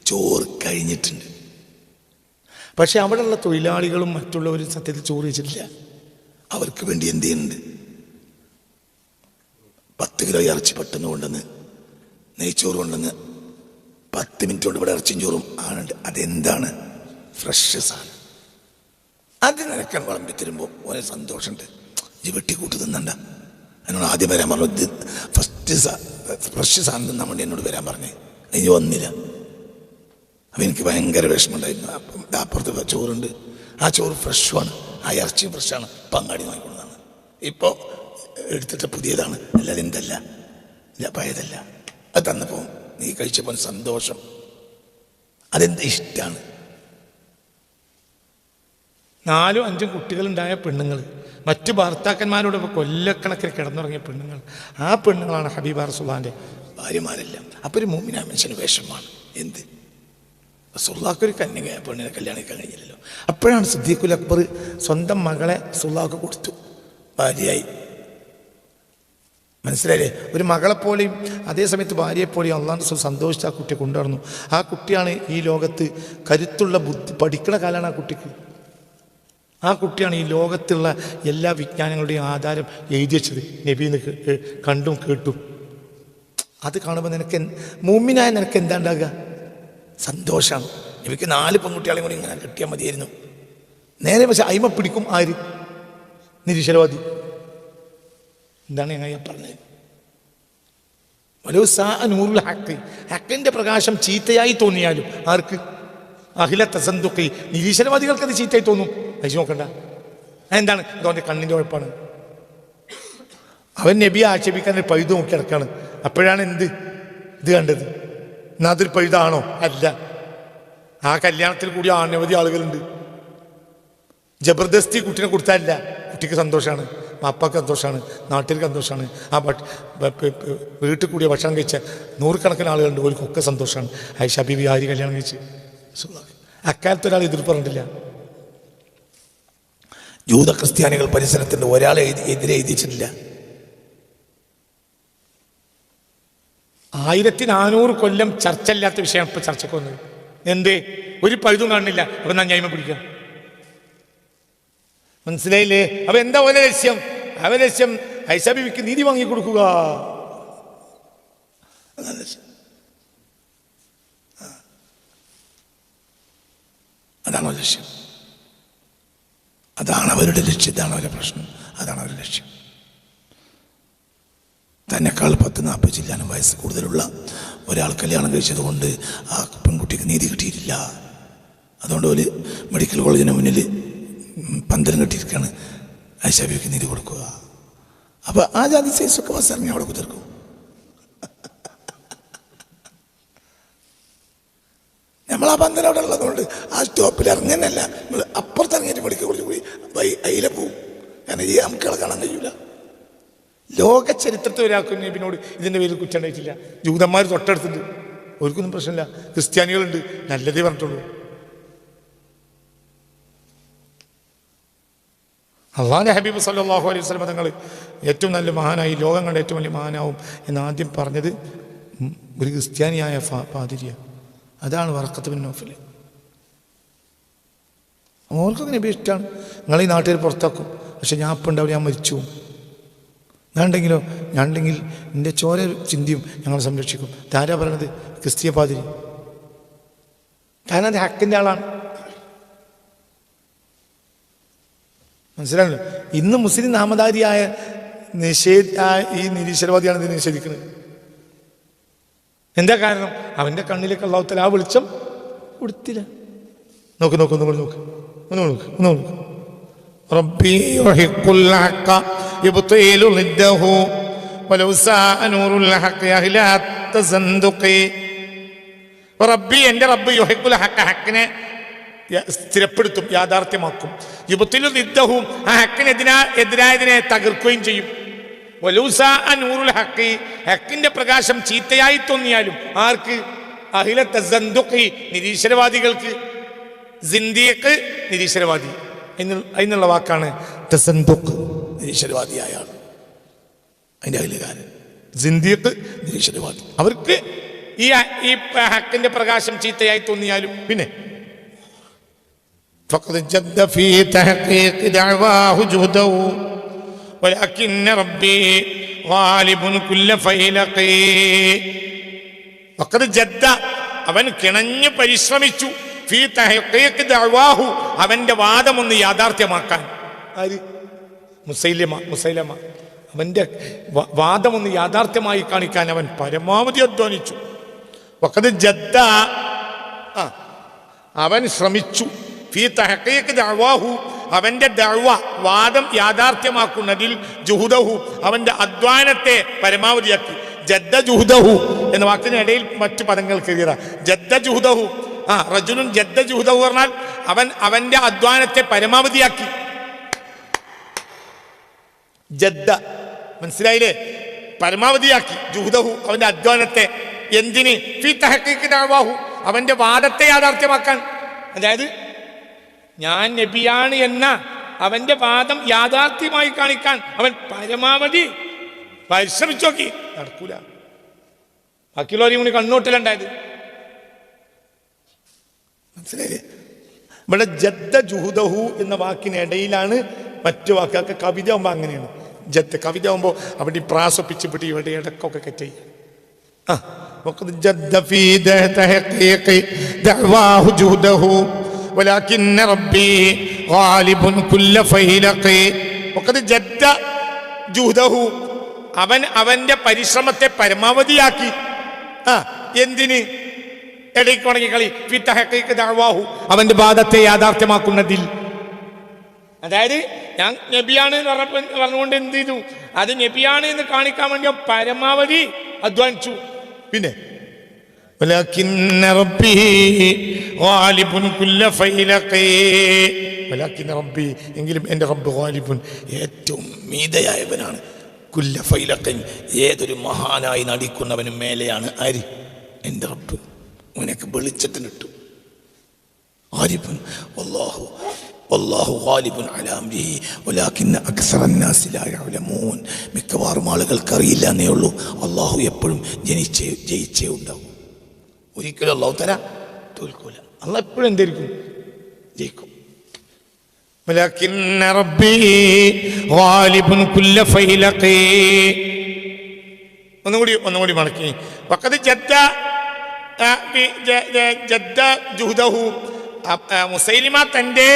ചോറ് കഴിഞ്ഞിട്ടുണ്ട്. പക്ഷെ അവിടെയുള്ള തൊഴിലാളികളും മറ്റുള്ളവരും സത്യത്തിൽ ചോറ് വെച്ചിട്ടില്ല. അവർക്ക് വേണ്ടി എന്ത് ചെയ്യുന്നുണ്ട്? 10 കിലോ ഇറച്ചി പെട്ടെന്ന് കൊണ്ടുവന്ന് നെയ്ച്ചോറ് കൊണ്ടുവന്ന് 10 മിനിറ്റ് കൊണ്ട് ഇവിടെ ഇറച്ചിയും ചോറും ആണുണ്ട്. അതെന്താണ്? ഫ്രഷ് സാധനം. അത് നിനക്കാൻ വിളമ്പി തരുമ്പോൾ ഓരോ സന്തോഷമുണ്ട്. ഈ വെട്ടിക്കൂട്ട് തിന്നണ്ട. എന്നോട് ആദ്യം വരാൻ പറഞ്ഞു, ഇത് ഫ്രഷ് സാധനം തിന്നാൻ വേണ്ടി എന്നോട് വരാൻ പറഞ്ഞേ. ഇനി വന്നില്ല. അപ്പം എനിക്ക് ഭയങ്കര വിഷമമുണ്ടായിരുന്നു. അപ്പം അപ്പുറത്ത് ചോറുണ്ട്, ആ ചോറ് ഫ്രഷുമാണ്, ആ ഇറച്ചിയും ഫ്രഷാണ്. പങ്കാടി നോക്കിക്കൊണ്ടതാണ്. ഇപ്പോൾ എടുത്തിട്ട് പുതിയതാണ്, അല്ലാതെ എന്തല്ല, ഇല്ല പഴയതല്ല. അത് തന്നപ്പോൾ നീ കഴിച്ചപ്പോൾ സന്തോഷം. അതെന്ത് ഇഷ്ടമാണ്. 4-5 കുട്ടികളുണ്ടായ പെണ്ണുങ്ങൾ മറ്റു ഭർത്താക്കന്മാരോടൊപ്പം കൊല്ലക്കണക്കിന് കിടന്നുറങ്ങിയ പെണ്ണുങ്ങൾ, ആ പെണ്ണുങ്ങളാണ് ഹബീബ റസൂലുള്ളാഹിന്റെ ഭാര്യമാരെല്ലാം. അപ്പോൾ ഒരു മുഅ്മിനായ മനുഷ്യന് വിഷമമാണ്. എന്ത് റസൂലുള്ളാഹിക്കൊരു കന്യക പെണ്ണിനെ കല്യാണിക്കാൻ കഴിഞ്ഞില്ലല്ലോ. അപ്പോഴാണ് സിദ്ദീഖുൽ അക്ബർ സ്വന്തം മകളെ റസൂലുള്ളാഹിക്ക് കൊടുത്തു ഭാര്യയായി. മനസ്സിലായില്ലേ? ഒരു മകളെപ്പോലെയും അതേസമയത്ത് ഭാര്യയെപ്പോലെയും അള്ളാഹു റസൂൽ സന്തോഷിച്ച് ആ കുട്ടിയെ കൊണ്ടുവന്നു. ആ കുട്ടിയാണ് ഈ ലോകത്ത് കരുത്തുള്ള ബുദ്ധി, പഠിക്കുന്ന കാലമാണ് ആ കുട്ടിക്ക്. ആ കുട്ടിയാണ് ഈ ലോകത്തുള്ള എല്ലാ വിജ്ഞാനങ്ങളുടെയും ആധാരം എഴുതി വെച്ചത്. നബീന്ന് കണ്ടും കേട്ടും. അത് കാണുമ്പോൾ നിനക്ക് മുഅ്മിനായ നിനക്ക് എന്താ ഉണ്ടാകുക? സന്തോഷമാണ്. എനിക്ക് 4 പെൺകുട്ടികളെയും കൂടി ഇങ്ങനെ കിട്ടിയാൽ മതിയായിരുന്നു. നേരെ പക്ഷെ അയിമ പിടിക്കും ആര്? നിരീശ്വരവാദി. എന്താണ് ഞങ്ങൾ പറഞ്ഞത്? നൂറുൽ ഹഖ്, ഹക്കിന്റെ പ്രകാശം ചീത്തയായി തോന്നിയാലും ആർക്ക്? അഖില തസന്തുഖി, നിരീശ്വരവാദികൾക്ക് അത് ചീത്തയായി തോന്നും. അയച്ചു നോക്കണ്ട. എന്താണ്? അതവൻ്റെ കണ്ണിൻ്റെ കുഴപ്പമാണ്. അവൻ നബിയെ ആക്ഷേപിക്കാൻ ഒരു പഴുത് നോക്കി കിടക്കാണ്. അപ്പോഴാണ് ഇത് കണ്ടത്. എന്നാൽ അതൊരു പഴുതാണോ? അല്ല. ആ കല്യാണത്തിൽ കൂടി അനവധി ആളുകളുണ്ട്. ജബർദസ്തി കുട്ടിനെ കൊടുത്താലല്ല, കുട്ടിക്ക് സന്തോഷമാണ്, പാപ്പാക്ക് സന്തോഷമാണ്, നാട്ടിലേക്ക് സന്തോഷമാണ്. ആ വീട്ടിൽ കൂടിയ ഭക്ഷണം കഴിച്ച 100 കണക്കിന് ആളുകളുണ്ട്, ഓർക്കൊക്കെ സന്തോഷമാണ്. ആയിഷ ബീവി ആര് കല്യാണം കഴിച്ച്? അക്കാലത്ത് ഒരാൾ എതിർപ്പ് പറഞ്ഞിട്ടില്ല. ജൂത ക്രിസ്ത്യാനികൾ പരിസരത്തിൻ്റെ ഒരാളെ എതിരെ എഴുതിച്ചിട്ടില്ല. 1400 കൊല്ലം ചർച്ചയില്ലാത്ത വിഷയം ഇപ്പം ചർച്ചയ്ക്ക് വന്നത്. എന്തേ? ഒരു പഴുതും കാണുന്നില്ല. അപ്പം ഞാൻ ഞായ്മ പിടിക്കുക. മനസ്സിലായില്ലേ? അപ്പൊ എന്താ ഓല ലക്ഷ്യം? അവ ലക്ഷ്യം ആയിഷ ബീവിക്ക് നീതി വാങ്ങിക്കൊടുക്കുക. അതാണോ ലക്ഷ്യം? അതാണ് അവരുടെ ലക്ഷ്യം. ഇതാണ് അവരുടെ പ്രശ്നം. അതാണ് അവരുടെ ലക്ഷ്യം. തന്നെക്കാൾ 10-40 ചില്ലാനും വയസ്സ് കൂടുതലുള്ള ഒരാൾ കല്യാണം കഴിച്ചത് കൊണ്ട് ആ പെൺകുട്ടിക്ക് നീതി കിട്ടിയിട്ടില്ല. അതുകൊണ്ട് ഒരു മെഡിക്കൽ കോളേജിന് മുന്നിൽ പന്തലും കെട്ടിയിരിക്കുകയാണ്. ആയിഷ ബീവിക്ക് നീതി കൊടുക്കുക. അപ്പോൾ ആ ജാതി സൈസൊക്കെ ബസ്സിറങ്ങി അവിടെ കുതിർക്കും. നമ്മൾ ആ പന്തൽ അവിടെ ഉള്ളതുകൊണ്ട് ആ സ്റ്റോപ്പിൽ ഇറങ്ങുന്നല്ല, നമ്മൾ അപ്പുറത്ത് ഇറങ്ങിയിട്ട് മെഡിക്കൽ കോളേജിൽ പോയി അതിലെ പോവും. കാരണം ഈ നമുക്കുകളെ കാണാൻ കഴിയൂല. ലോക ചരിത്രത്തിൽ ഒരാൾക്കും നബിനോട് ഇതിൻ്റെ പേരിൽ കുറ്റം ഉണ്ടായിട്ടില്ല. ജൂതന്മാർ തൊട്ടടുത്തുണ്ട്, അവർക്കൊന്നും പ്രശ്നമില്ല. ക്രിസ്ത്യാനികളുണ്ട്, നല്ലതേ പറഞ്ഞിട്ടുള്ളൂ. അള്ളാഹുവിൻ്റെ ഹബീബ് സല്ലല്ലാഹു അലൈഹി വസല്ലം തങ്ങൾ ഏറ്റവും നല്ല മഹാനായി, ലോകം കണ്ട ഏറ്റവും വലിയ മഹാനാവും എന്നാദ്യം പറഞ്ഞത് ഒരു ക്രിസ്ത്യാനിയായ പാതിരിയ. അതാണ് വറഖത്ത് ബിൻ നൗഫൽ. ഓർക്കൊക്കെ നബി ഇഷ്ടമാണ്. നിങ്ങളീ നാട്ടിൽ പുറത്താക്കും, പക്ഷെ ഞാൻ ഇപ്പം ഉണ്ടാവില്ല, ഞാൻ മരിച്ചു. ഞാനുണ്ടെങ്കിൽ എൻ്റെ ചോര ചിന്തിയും ഞങ്ങൾ സംരക്ഷിക്കും. താരാ പറയണത്? ക്രിസ്തീയ പാതിരി. കാരണം അത് ഹക്കിൻ്റെ ആളാണ്. മനസ്സിലാണല്ലോ? ഇന്ന് മുസ്ലിം നാമധാരിയായ ഈ നിരീശ്വരവാദിയാണ് ഇത് നിഷേധിക്കുന്നത്. എന്താ കാരണം? അവൻ്റെ കണ്ണിലേക്ക് അല്ലാഹു തആല ആ വെളിച്ചം കൊടുത്തില്ല. നോക്ക്. റബ്ബി യുഹിഖുൽ ഹഖ യുബ്തിലു ളിദ്ദഹു വലൗ സാഅ നൂറുൽ ഹഖ അഹ്ലാ തസന്ദുഖി. റബ്ബി, എൻ്റെ റബ്ബ്, യുഹിഖുൽ ഹഖ, ഹക്കിനെ സ്ഥിരപ്പെടുത്തും, യാഥാർത്ഥ്യമാക്കും. യുബ്തിലു ളിദ്ദഹു, ആ ഹക്കിനെതിരായതിനെ തകർക്കുകയും ചെയ്യും. വലൗ സാഅ നൂറുൽ ഹഖി, ഹക്കിന്റെ പ്രകാശം ചീത്തയായി തോന്നിയാലും ആർക്ക്? അഹ്ല തസന്ദുഖി, നിരീശ്വരവാദികൾക്ക്. സിന്ദീഖ് നിരീശ്വരവാദി അതിനുള്ള വാക്കാണ് തസന്ദുഖ്, നിരീശ്വരവാദിയായ ആൾ. അതിൻ്റെ അഖിലകാരൻ സിന്ദീഖ് നിരീശ്വരവാദി. അവർക്ക് ഈ ഹക്കിന്റെ പ്രകാശം ചീത്തയായി തോന്നിയാലും പിന്നെ فقد جد في تحقيق دعواه جهده ولكن ربي غالب كل فيلق. فقد جد, അവൻ കിണഞ്ഞു പരിശ്രമിച്ചു. ഫീ തഹ്ഖീഖ് ദഅവാഹു, അവന്റെ വാദം ഒന്ന് യാഥാർത്ഥ്യമാക്കാൻ. ആര്? മുസൈലമ. അവന്റെ വാദം ഒന്ന് യാഥാർത്ഥ്യമായി കാണിക്കാൻ അവൻ പരമാവധി അധ്വാനിച്ചു. വഖദ് ജദ്ദ, അവൻ ശ്രമിച്ചു. ഫീ തഹ്ഖീഖ് ദഅവാഹു, അവന്റെ ദഅവ, വാദം യാഥാർത്ഥ്യമാക്കുന്നതിൽ ജുഹുദഹു, അവന്റെ അധ്വാനത്തെ പരമാവധിയാക്കി. ജദ്ദ ജുഹുദഹു എന്ന വാക്കിന് ഇടയിൽ മറ്റു പദങ്ങൾ കയറിയതാ. ജദ്ദ ജുഹുദഹു, റജുലുൻ ജദ്ദ ജുഹുദഹു പറഞ്ഞാൽ അവന്റെ അധ്വാനത്തെ പരമാവധിയാക്കി. ജദ്ദ, മനസ്സിലായില്ലേ? പരമാവധിയാക്കി. ജുഹ്ദഹു, അവന്റെ അധ്വാനത്തെ. എന്തിന്? ഫീ തഹഖീഖി ദഅവാഹു, അവന്റെ വാദത്തെ യാഥാർത്ഥ്യമാക്കാൻ. അതായത് ഞാൻ നബിയാണ് എന്ന അവന്റെ വാദം യാഥാർത്ഥ്യമായി കാണിക്കാൻ അവൻ പരമാവധി പരിശ്രമിച്ചു നോക്കി. നടക്കൂല. ബാക്കിയുള്ളവരെയും കൂടി കണ്ണോട്ടലുണ്ടായത്. മനസ്സിലായില്ലേ? ഇവിടെ ജദ്ദ ജുഹ്ദഹു എന്ന വാക്കിനിടയിലാണ് മറ്റു വാക്കൊക്കെ. കവിത ആകുമ്പോൾ അങ്ങനെയാണ്. ജദ്ദ കവിത ആകുമ്പോൾ അവിടെ പ്രാസൊപ്പിച്ച് പിടി ഇവിടെ ഇടക്കൊക്കെ കെറ്റി. ജദ്ദ ഫീ തഹഖീഖി ദഅവാഹു ജുഹ്ദഹു വലാകിന്ന റബ്ബി ഗാലിബുൻ കുല്ല ഫൈലഖി. വഖദ് ജദ്ദ ജുഹ്ദഹു, അവൻ അവന്റെ പരിശ്രമത്തെ പരമാവധിയാക്കി. എന്തിന്? ഇടയ്ക്ക് ഉണങ്ങി കളി. ഫീ തഹഖീഖി ദഅവാഹു, അവന്റെ വാദത്തെ യാഥാർത്ഥ്യമാക്കുന്നതിൽ. അതായത് ഞാൻ നബിയാണ് എന്ന് പറഞ്ഞുകൊണ്ട് എന്ത് ചെയ്തു? അത് നബിയാണ് എന്ന് കാണിക്കാൻ വേണ്ടി പരമാവധി അധ്വാനിച്ചു. പിന്നെ വലാകിന്ന റബ്ബി ഗാലിബുൻ കുല്ല ഫൈലഖി, വലാകിന്ന റബ്ബി, എങ്കിലും എൻ്റെ റബ്ബ് ഗാലിബുൻ, ഏറ്റവും മീതയായവനാണ്. കുല്ല ഫൈലഖിൻ, ഏതൊരു മഹാനായി നടിക്കുന്നവനും മേലെയാണ്. ആര്? എൻ്റെ റബ്ബ്. അവനൊക്കെ വെളിച്ചത്തിനിട്ടു. ഗാലിബുൻ വല്ലാഹു വല്ലാഹു ഗാലിബുൻ അലാ അംരിഹി വലാകിന്ന അക്സറന്നാസി ലാ യഅലമൂൻ. മിക്കവാറും ആളുകൾക്ക് അറിയില്ല എന്നേ ഉള്ളൂ. അള്ളാഹു എപ്പോഴും ജയിച്ചേ ഉണ്ടാവും. ഒരിക്കലും അള്ളാഹു തആല തോൽക്കൂല. അള്ളാഹ് എപ്പോഴും എന്തായിരിക്കും? ജയിക്കും. വലാകിന്ന റബ്ബി ഗാലിബുൻ കുല്ല ഫൈലഖി. ഒന്നുകൂടി മടക്കി. വഖദ് ജദ്ദ ജുഹ്ദഹു, മുസൈലിമ തന്റെ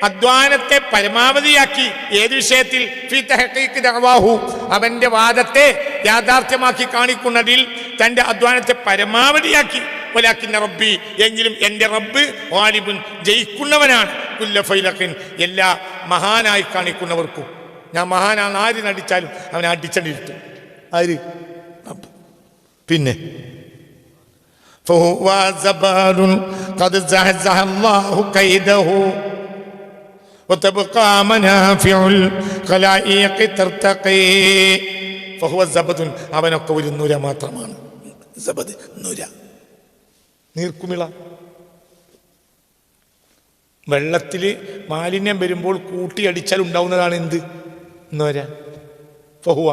അധ്വാനത്തെ പരമാവധിയാക്കി. ഏത് വിഷയത്തിൽ? ഫീ തഹഖീഖി ദഅവാഹു, അവന്റെ വാദത്തെ യാഥാർത്ഥ്യമാക്കി കാണിക്കുന്നതിൽ തന്റെ അധ്വാനത്തെ പരമാവധിയാക്കി. വലാകിന്ന റബ്ബി, എങ്കിലും എൻ്റെ റബ്ബ് ഗാലിബുൻ, ജയിക്കുന്നവനാണ്. കുല്ല ഫൈലഖിൻ, എല്ലാ മഹാനായി കാണിക്കുന്നവർക്കും. ഞാൻ മഹാനാണ് ആര് നടിച്ചാലും അവനെ അടിച്ചടിരുത്തും. ആര്? റബ്ബ്. പിന്നെ فهو زبال قد زحزح الله كيده وتبقى منافع الخلائق ترتقي. فهو زبد, അവനൊക്കെ ഒരു നുര മാത്രമാണ്. സബദ്, നുര, നീർക്കുമിള. വെള്ളത്തിൽ മാലിന്യം വരുമ്പോൾ കൂട്ടിയടിച്ചാൽ ഉണ്ടാവുന്നതാണ് എന്ത്? നുര. ഫഹുവ,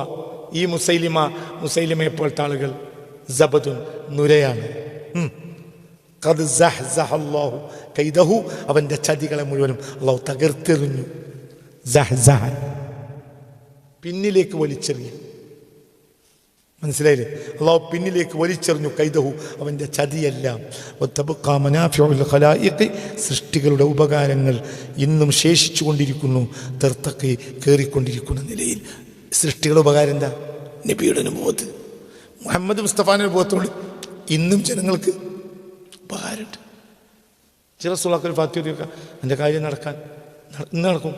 ഈ മുസൈലിമയെ പോലത്തെ ആളുകൾ സബദുൻ, നുരയാണ്. ഖദ് സഹ്സഹ അല്ലാഹു കൈദഹു, അവന്റെ ചതികളെ മുഴുവനും അല്ലാഹു തകർത്തെറിഞ്ഞു. സഹ്സഹ, പിന്നിലേക്ക് വലിച്ചെറിഞ്ഞു. മനസ്സിലായില്ലേ? അല്ലാഹു പിന്നിലേക്ക് വലിച്ചെറിഞ്ഞു. കൈദഹു, അവന്റെ ചതിയെല്ലാം. വതബ്ഖാ മനാഫിഉൽ ഖലായിഖ്, സൃഷ്ടികളുടെ ഉപകാരങ്ങൾ ഇന്നും ശേഷിച്ചു കൊണ്ടിരിക്കുന്നു. തർത്തഖി, കേറിക്കൊണ്ടിരിക്കുന്ന നിലയിൽ. സൃഷ്ടികളുടെ ഉപകാരം എന്താ? നബിയുടെ അനുഭവത്ത്, മുഹമ്മദ് മുസ്തഫാന്റെ അനുഭവത്തോട് ഇന്നും ജനങ്ങൾക്ക് ഉപകാരമുണ്ട്. ചില സുലാക്കൾ ഫാത്തിയൊക്കെ എൻ്റെ കാര്യം നടക്കാൻ ഇന്ന് നടക്കും.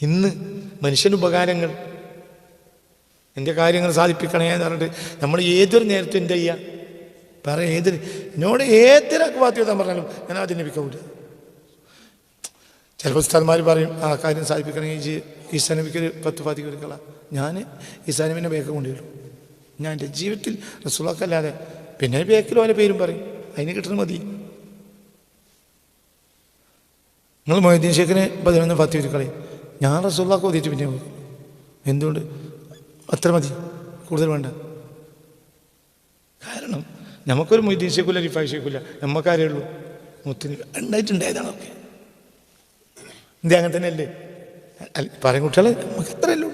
ഇന്ന് മനുഷ്യന് ഉപകാരങ്ങൾ, എൻ്റെ കാര്യങ്ങൾ സാധിപ്പിക്കണേ എന്ന് പറഞ്ഞിട്ട് നമ്മൾ ഏതൊരു നേരത്തും എന്താ ചെയ്യുക? ഏതൊരു എന്നോട് ഏതൊരാൾക്ക് ഫാത്തിയോതാൻ പറഞ്ഞാലും ഞാൻ ആദ്യം നബിക്കൂല. ചിലപ്പോൾ ഉസ്താദ്മാർ പറയും ആ കാര്യം സാധിപ്പിക്കണമെങ്കിൽ ഈസാ നബിക്ക് 10 ഫാത്തിഹ കൊടുക്കള. ഞാൻ ഈസാ നബിനെ ബേക്ക് കൊണ്ടുവരും. ഞാൻ എൻ്റെ ജീവിതത്തിൽ റസൂലുള്ളാഹിക്കല്ലാതെ പിന്നെ ബേക്കിൽ ഓരോ പേരും പറയും. അതിന് കിട്ടുന്നത് മതി. നിങ്ങൾ മൊയ്തീൻ ഷേഖിന് 11 ഫാത്തിഹ കൊടുക്കളെ. ഞാൻ റസൂലുള്ളാഹിക്ക് ഓതിയിട്ട് പിന്നെ പോകും. എന്തുകൊണ്ട്? അത്ര മതി, കൂടുതൽ വേണ്ട. കാരണം നമുക്കൊരു മൊയ്തീൻ ഷേഖില്ല, റിഫായ് ഷേഖില്ല, നമുക്കാരേ ഉള്ളൂ. മുത്തിന് ഉണ്ടായിട്ടുണ്ടായതാണൊക്കെ. എന്തേ അങ്ങനെ തന്നെയല്ലേ? പറയും കുട്ടികളെ, നമുക്ക് എത്രയല്ലോ.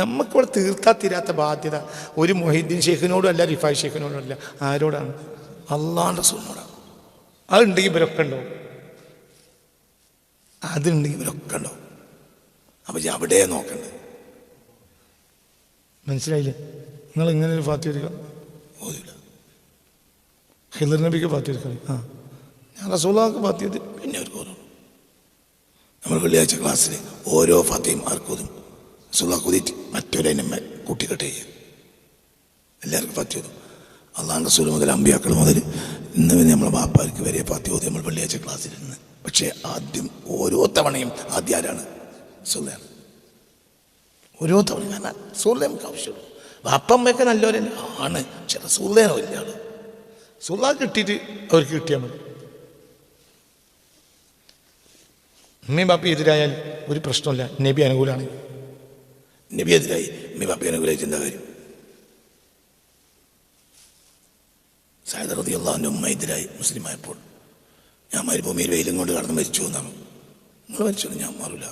നമുക്കിവിടെ തീർത്താ തീരാത്ത ബാധ്യത ഒരു മൊഹീദ്ദീൻ ഷേഖിനോടും അല്ല, റിഫായ് ഷേഖിനോടും അല്ല. ആരോടാണ്? അള്ളാഹുവിൻ്റെ റസൂലിനോടാണ്. അതുണ്ടെങ്കിൽ ഇവരൊക്കെ ഉണ്ടാവും. അതുണ്ടെങ്കിൽ ഇവരൊക്കെ ഉണ്ടാവും. അപ്പം അവിടെ നോക്കണ്ടേ? മനസ്സിലായില്ലേ? നിങ്ങൾ ഇങ്ങനെ ഒരു ഫാത്തിഹ എടുക്കാം ഓതില്ല. ഹിദർ നബിക്ക് ഫാത്തിഹ എടുക്കാം. ഞാൻ റസൂലുള്ളാഹിക്ക് ഫാത്തിഹ പിന്നെ ഒരു ഓതും. നമ്മൾ വെള്ളിയാഴ്ച ക്ലാസ്സിൽ ഓരോ ഫാത്തിഹയും ആർക്കോതും. റസൂലുള്ളാഹിക്ക് ഓതിയിട്ട് മറ്റൊരതിനെ കൂട്ടിക്കെട്ടേ ചെയ്യും. എല്ലാവർക്കും ഫാത്തിഹ ഓതും. അള്ളാഹുവിൻ്റെ റസൂൽ മുതൽ അമ്പിയാക്കൾ മുതൽ ഇന്ന് പിന്നെ നമ്മളെ ബാപ്പാർക്ക് വരെ ഫാത്തിഹ ഓതി നമ്മൾ വെള്ളിയാഴ്ച ക്ലാസ്സിലിരുന്ന്. പക്ഷേ ആദ്യം ഓരോ തവണയും ആദ്യം ആരാണ്? റസൂലുള്ളാഹിയാണ്. ഓരോ തവണ കാരണം റസൂലുള്ളാഹി നമുക്ക് ആവശ്യമുള്ളൂ. വാപ്പമ്മയൊക്കെ നല്ലവരല്ലേ ആണ്, പക്ഷെ റസൂലുള്ളാഹിയാണ് വലിയ ആള്. റസൂലുള്ളാഹി കിട്ടിയിട്ട് അവർക്ക് കിട്ടിയാൽ മതി. ഉമ്മയും ബാപ്പയും എതിരായാൽ ഒരു പ്രശ്നമില്ല. നബി അനുകൂലമാണ്. നബി എതിരായി ഉമ്മയും ബാപ്പയും അനുകൂലമായിട്ട് എന്താ കാര്യം? സഅദ് റളിയല്ലാഹു അൻഹു ഉമ്മ എതിരായി മുസ്ലിമായപ്പോൾ, ഞാൻ മരുഭൂമിയിൽ വെയിലും കൊണ്ട് കടന്ന് മരിച്ചു എന്നാണ്. നിങ്ങൾ മരിച്ചു, ഞാൻ മാറില്ല.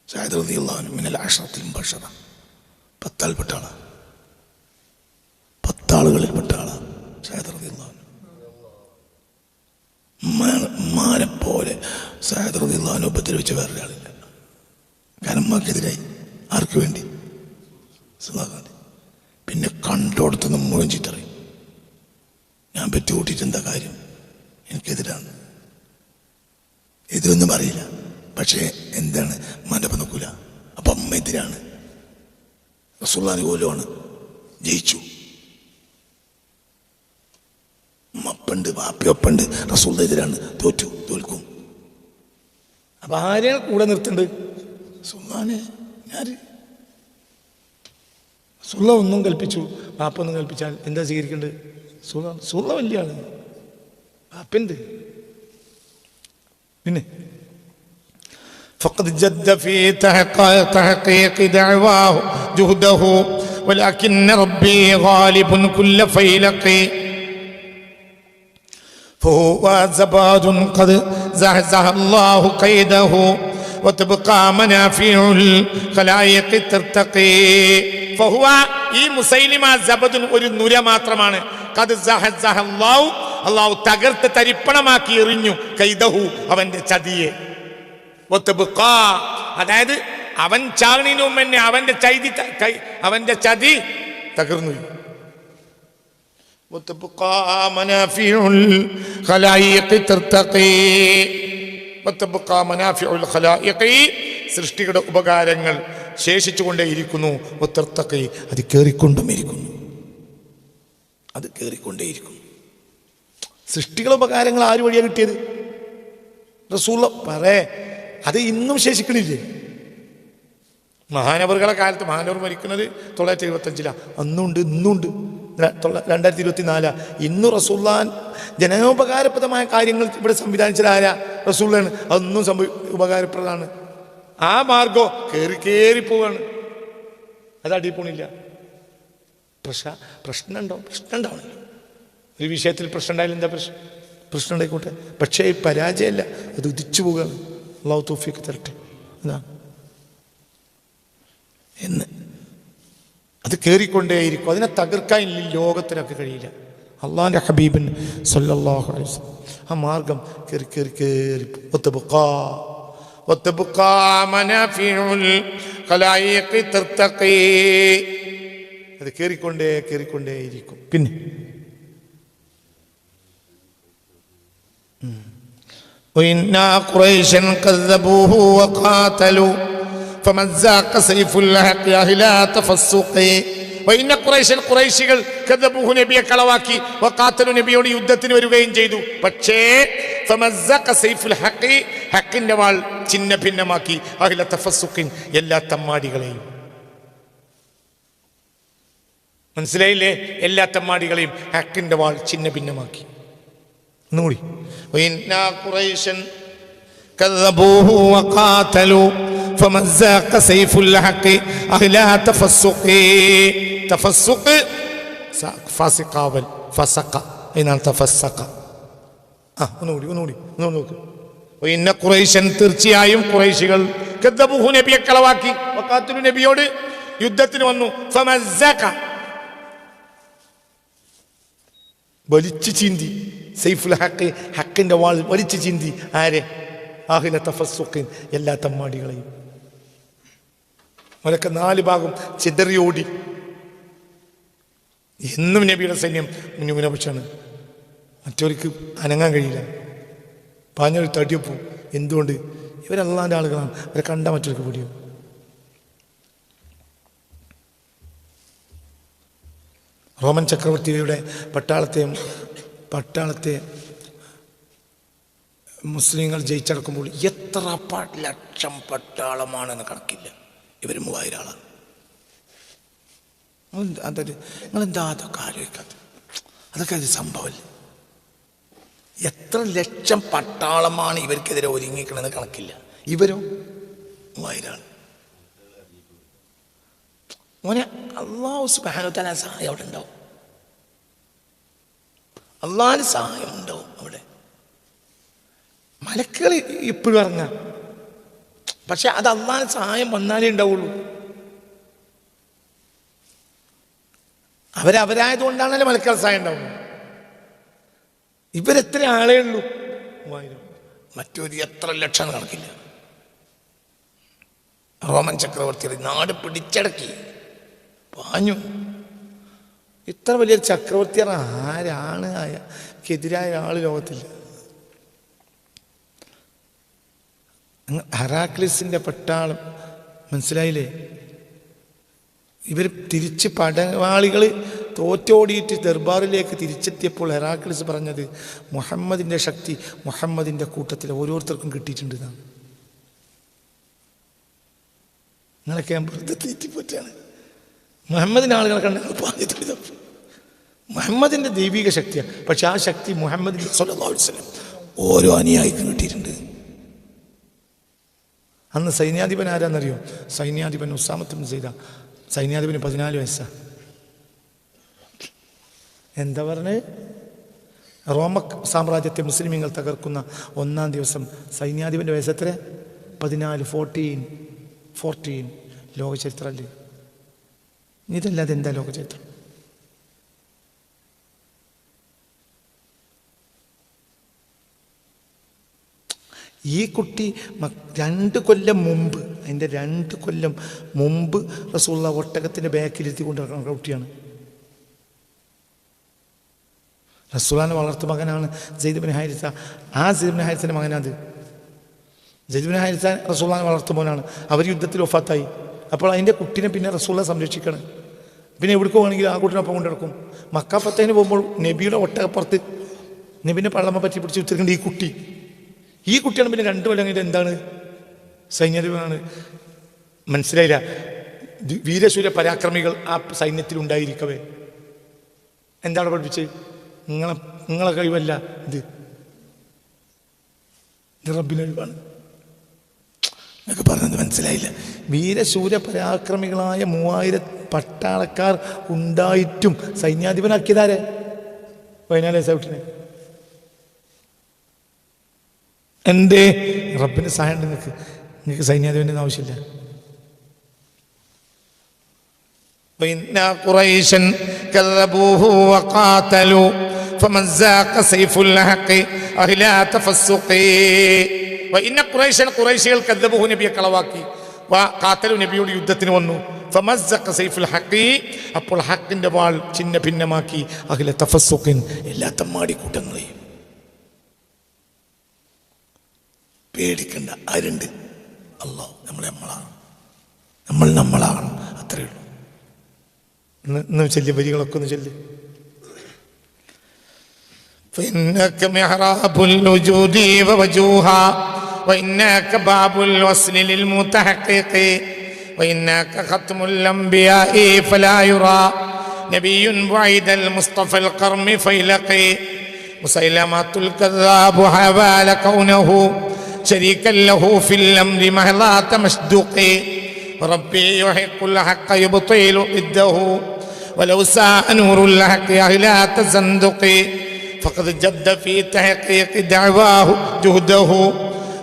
സഅദ് റളിയല്ലാഹു അൻഹു മിനൽ അശറത്തിൽ മുബശ്ശറ, 10 ആൾപ്പെട്ട ആളാണ്, 10 ആളുകളിൽപ്പെട്ട ആളാണ് സഅദ് റളിയല്ലാഹു അൻഹു. ഉമ്മാനെ പോലെ സഅദ് റളിയല്ലാഹു അൻഹു ഉപദ്രവിച്ച വേറൊരാളില്ല. കാരണം ഉമ്മാക്കെതിരായി. ആർക്ക് വേണ്ടി? പിന്നെ കണ്ടോടത്തുനിന്ന് മുഴുവൻ ചീത്തറി. ഞാൻ പെറ്റു കൂട്ടിയിട്ട് എന്താ കാര്യം? എനിക്കെതിരാണ്. എതിരൊന്നും അറിയില്ല, പക്ഷേ എന്താണ് മണ്ടപ്പം നോക്കൂല. അപ്പം അമ്മ എതിരാണ്, റസൂലുള്ളാഹി അനുകൂലമാണ്, ജയിച്ചു. ഉമ്മപ്പുണ്ട്, വാപ്പയൊപ്പുണ്ട്, റസൂലുള്ളാഹി എതിരാണ്, തോൽക്കും. അപ്പം ആരെയാണ് കൂടെ നിർത്തുന്നത്? റസൂലുള്ളാഹിനെ. റസൂലുള്ളാഹി ഒന്നും കൽപ്പിച്ചു, വാപ്പ ഒന്നും കൽപ്പിച്ചാൽ എന്താ സ്വീകരിക്കേണ്ടത്? റസൂലുള്ളാഹി വലിയ ആള്, വാപ്പുണ്ട്. പിന്നെ فقد جد في تحقيق دعواه جهده ولكن ربي غالب كل فيلق فهو زباد قد زحزح الله قيده وتبقى منافع الخلائق ترتقي فهو ഈ മുസൈലിമ സബദുൻ ഒരു നുര മാത്രമാണ്. ഖദ് സഹസഹ അല്ലാഹു തകർത്ത് തരിപ്പണമാക്കി എറിഞ്ഞു കൈദഹു അവന്റെ ചതിയെ. വതബ്ഖാ അതായത് അവൻ ചാകുന്നതിന് മുമ്പ് തന്നെ അവന്റെ ചതി തകർന്നു. വതബ്ഖാ മനാഫിഉൽ ഖലായിഖ് തർതഖി വതബ്ഖാ മനാഫിഉൽ ഖലായിഖ് സൃഷ്ടികളുടെ ഉപകാരങ്ങൾ ശേഷിച്ചുകൊണ്ടേയിരിക്കുന്നു. ഒത്തർത്തക്കൈ അത് കയറിക്കൊണ്ടുമിരിക്കുന്നു, അത് കയറിക്കൊണ്ടേയിരിക്കുന്നു. സൃഷ്ടികളുടെ ഉപകാരങ്ങൾ ആര് വഴിയാണ് കിട്ടിയത്? റസൂലുള്ളാഹി അത് ഇന്നും ശേഷിക്കണില്ലേ? മഹാനവറുകളെ കാലത്ത്, മഹാനവർ മരിക്കുന്നത് 975 അന്നുണ്ട്, ഇന്നുണ്ട് 2024. ഇന്നും റസൂലുള്ളാഹി ജനോപകാരപ്രദമായ കാര്യങ്ങൾ ഇവിടെ സംവിധാനിച്ചതാരാ? റസൂലുള്ളാഹിയാണ്. അതൊന്നും ഉപകാരപ്രദമാണ്. ആ മാർഗം കയറി പോവാണ്, അത് അടിപ്പോണില്ല. പ്രശ്നം ഉണ്ടാവണില്ല. ഒരു വിഷയത്തിൽ പ്രശ്നം ഉണ്ടായാലും എന്താ പ്രശ്നം ഉണ്ടായിക്കോട്ടെ, പക്ഷേ ഈ പരാജയമല്ല, അത് ഉദിച്ചു പോവുകയാണ്. അല്ലാഹു തൗഫീഖ് തരട്ടെ. അതാണ് എന്ന് അത് കയറിക്കൊണ്ടേയിരിക്കും. അതിനെ തകർക്കാൻ ലോകത്തിനൊക്കെ കഴിയില്ല. അള്ളാഹിൻ്റെ ഹബീബിന് സല്ലല്ലാഹു അലൈഹി വസല്ലം ആ മാർഗം കയറി وتبقى منافع الخلائق ترتقي അത് കയറിക്കൊണ്ടേയിരിക്കും. പിന്നെ وإن قريشا كذبوه وقاتلوا فمزق سيف الحق أهل تفسق وإن قريشا ഖുറൈശികൾ കദബൂഹു നബിയെ കളവാക്കി വഖാതലു നബിയോട് യുദ്ധത്തിന് വരികയും ചെയ്തു. പക്ഷേ ഫമസ്സഖ സൈഫുൽ ഹഖ് ഹഖിന്റെ വാൾ ചിന്ന ഭിന്നമാക്കി അഹ്ല തഫസ്സുഖിൻ എല്ലാ തമ്മാടികളെയും. മനസ്സിലായില്ലേ? എല്ലാ തമ്മാടികളെയും ഹഖിന്റെ വാൾ ചിന്ന ഭിന്നമാക്കി. ഒന്നുകൂടി وإن قريشا كذبوه وقاتلوا فمزق سيف الحق أهل تفسق تفسق ഫാസിഖാവൽ ഫസഖ എന്നാണ് തഫസ്സഖ. ഒന്നുകൂടി നോക്ക്. ഇന്ന ഖുറൈശൻ തീർച്ചയായും ഖുറൈശികൾ കദ്ദബൂഹു നബിയെ കളവാക്കി വഖാതലു നബിയോട് യുദ്ധത്തിന് വന്നു. ഫമസ്സഖ വലിച്ചു ചീന്തി സൈഫുൽ ഹഖ് ഹഖിന്റെ വാൾ വലിച്ചു ചീന്തി. ആരെ? അഹ്ല തഫസ്സുഖിൻ എല്ലാ തമ്മാടികളെയും. അവരൊക്കെ 4 ഭാഗം ചിതറിയോടി. എന്നും നബിയുടെ സൈന്യം ന്യൂനപക്ഷമാണ്, മറ്റവർക്ക് അനങ്ങാൻ കഴിയില്ല. പാഞ്ഞൊരു തടിയപ്പോ. എന്തുകൊണ്ട്? ഇവരല്ലാൻ്റെ ആളുകളാണ്, അവരെ കണ്ട മറ്റവർക്ക് പിടിയോ. റോമൻ ചക്രവർത്തിയുടെ പട്ടാളത്തെ മുസ്ലിങ്ങൾ ജയിച്ചടക്കുമ്പോൾ എത്ര ലക്ഷം പട്ടാളമാണെന്ന് കണക്കില്ല. ഇവർ 3000 ആളാണ്. അതൊരു നിങ്ങളെന്താ അതൊക്കെ ആലോചിക്കാത്ത? അതൊക്കെ ഒരു സംഭവമല്ലേ? എത്ര ലക്ഷം പട്ടാളമാണ് ഇവർക്കെതിരെ ഒരുങ്ങിക്കണമെന്ന് കണക്കില്ല. ഇവരോ 3000 ആൾ. മോനെ, അല്ലാഹു സുബ്ഹാനഹു വ തആല സഹായം അവിടെ ഉണ്ടാവും. അള്ളാഹിന് സഹായം ഉണ്ടാവും അവിടെ. മലക്കുകൾ ഇപ്പോഴും ഇറങ്ങാം, പക്ഷെ അത് അള്ളാഹിന് സഹായം വന്നാലേ ഉണ്ടാവുള്ളൂ. അവരായതുകൊണ്ടാണല്ലോ മലക്കുകൾ സഹായം ഉണ്ടാവുന്നത്. ഇവരെത്ര ആളേ ഉള്ളൂ? 3000. മറ്റൊരു എത്ര ലക്ഷം കണക്കില്ല. റോമൻ ചക്രവർത്തി നാട് പിടിച്ചടക്കി പാഞ്ഞു. ഇത്ര വലിയൊരു ചക്രവർത്തി ആരാണ്? എതിരായ ആള് ലോകത്തില്ല. ഹെറാക്ലിസിന്റെ പട്ടാളം മനസ്സിലായില്ലേ? ഇവർ തിരിച്ച് പടവാളികൾ തോറ്റോടിയിട്ട് ദർബാറിലേക്ക് തിരിച്ചെത്തിയപ്പോൾ ഹെറാക്ലിസ് പറഞ്ഞത് മുഹമ്മദിന്റെ ശക്തി മുഹമ്മദിന്റെ കൂട്ടത്തിൽ ഓരോരുത്തർക്കും കിട്ടിയിട്ടുണ്ട് എന്നാണ്. നിങ്ങളൊക്കെ ഞാൻ വെറുതെ തീറ്റിപ്പോറ്റാണ്. മുഹമ്മദിന്റെ ആളുകളെ കണ്ടെങ്കിൽ പറഞ്ഞു മുഹമ്മദിന്റെ ദൈവിക ശക്തിയാണ്. പക്ഷെ ആ ശക്തി മുഹമ്മദിന്റെ സ്വല്ലല്ലാഹു അലൈഹി വസല്ലം ഓരോ അനുയായിക്കും കിട്ടിയിട്ടുണ്ട്. അന്ന് സൈന്യാധിപൻ ആരാന്നറിയോ? സൈന്യാധിപൻ ഉസാമത്ത് ബിൻ സെയ്ദ്. സൈന്യാധിപന് 14 വയസ്സാണ്. എന്താ പറഞ്ഞത്? റോമ സാമ്രാജ്യത്തെ മുസ്ലിമീങ്ങൾ തകർക്കുന്ന 1-ാം ദിവസം സൈന്യാധിപന്റെ വയസ്സ് എത്ര? 14. 14. ലോകചരിത്രമല്ലേ ഇതല്ലാതെ? എന്താ ലോകചരിത്രം? ഈ കുട്ടി 2 കൊല്ലം മുമ്പ്, അതിൻ്റെ 2 കൊല്ലം മുമ്പ് റസൂലുള്ളാഹി ഒട്ടകത്തിൻ്റെ ബാക്കിലിരുത്തി കൊണ്ടിരിക്കുന്ന കുട്ടിയാണ്. റസൂലുള്ളാഹിന്റെ വളർത്തു മകനാണ് സെയ്ദ് ബിൻ ഹാരിസ. ആ സെയ്ദ് ബിൻ ഹാരിസയുടെ മകനാത്. സെയ്ദ് ബിൻ ഹാരിസ റസൂലുള്ളാഹിന്റെ വളർത്തു മോനാണ്. അവർ യുദ്ധത്തിൽ വഫാത്തായി. അപ്പോൾ അതിൻ്റെ കുട്ടീനെ പിന്നെ റസൂലുള്ളാഹി സംരക്ഷിക്കണം. പിന്നെ എവിടേക്ക് പോകണമെങ്കിൽ ആ കുട്ടീനൊപ്പം കൊണ്ടിടക്കും. മക്ക ഫത്തഹിന് പോകുമ്പോൾ നബിയുടെ ഒട്ടകപ്പുറത്ത് നബിനെ പള്ളമ്മ പറ്റി പിടിച്ച് വിത്തിരിക്കേണ്ട ഈ കുട്ടിയാണ്. പിന്നെ 2 കൊല്ലം കഴിഞ്ഞിട്ട് എന്താണ്? സൈന്യാധിപനാണ്. മനസ്സിലായില്ല? വീരശൂര പരാക്രമികൾ ആ സൈന്യത്തിൽ ഉണ്ടായിരിക്കവേ എന്താണ് പഠിപ്പിച്ചത്? നിങ്ങളെ കഴിവല്ല ഇത് റബ്ബിൻ്റെ കഴിവാണ് എന്നൊക്കെ പറഞ്ഞത് മനസ്സിലായില്ല. വീരശൂര പരാക്രമികളായ 3000 പട്ടാളക്കാർ ഉണ്ടായിട്ടും സൈന്യാധിപനാക്കിയതാരെ? 14 വയസ്സായിട്ടിനെ. എന്തേ? റബ്ബിന്റെ സഹായം ഉണ്ട്. നിങ്ങൾക്ക് സൈന്യാധിപന്റെ ആവശ്യമില്ല. ഖുറൈശൻ കذبوه وقاتلوا فمزق سيف الحق اهلا تفسق وان قريشا قريشികൾ കذبوه നബിയെ കളവാക്കി. വഖാതലു നബിയോട് യുദ്ധത്തിന് വന്നു. ഫമസ്സഖ സൈഫുൽ ഹഖി അപ്പോൾ ഹഖിന്റെ വാൾ ചിന്ന ഭിന്നമാക്കി. അഹ്ല തഫസ്സുഖിൻ എല്ലാ തമ്മാടി കൂട്ടങ്ങളെയും. പേടിക്കണ്ട. ആരുണ്ട്? അല്ലാഹു. നമ്മളാണ്. അത്രയേ ഉള്ളൂ. ഇന്ന് ചൊല്ലിയ വരികളൊക്കെ ഒന്ന് ചൊല്ലി. فإنك محراب الوجود ووجوها وإنك باب الوصل للمتحقق وإنك ختم الأنبياء فلا يرى نبي بعيد المصطفى القرم فيلق مسيلمة الكذاب حوال كونه شريكا له في الأمر مهلات مشدق ربي يحق الحق يبطل ضده ولو ساء نور الحق أهلا تزندق فقد جد في تحقيق دعواه جهده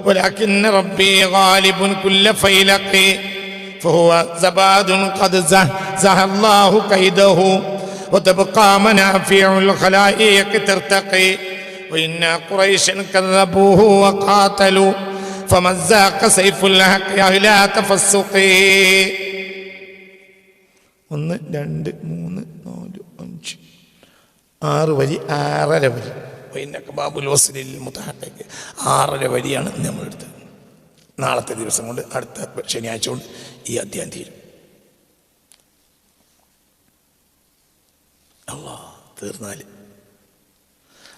ولكن ربي غالب كل فيلق فهو زباد قد زه الله كيده وتبقى منافع الخلائق ترتقي وإن قريشا كذبوه وقاتلوا فمزق سيف الحق أهلا تفسق. 1 2 3 4 5 6 വരി, 6.5 വരി. വൈന്നക ബാബുൽ വസ്ലിൽ മുതഹഖഖ് 6.5 വരിയാണ് നമ്മളെടുത്തത്. നാളത്തെ ദിവസം കൊണ്ട്, അടുത്ത ശനിയാഴ്ച കൊണ്ട് ഈ അധ്യായം തീരും. അല്ലാഹ് തീർന്നാൽ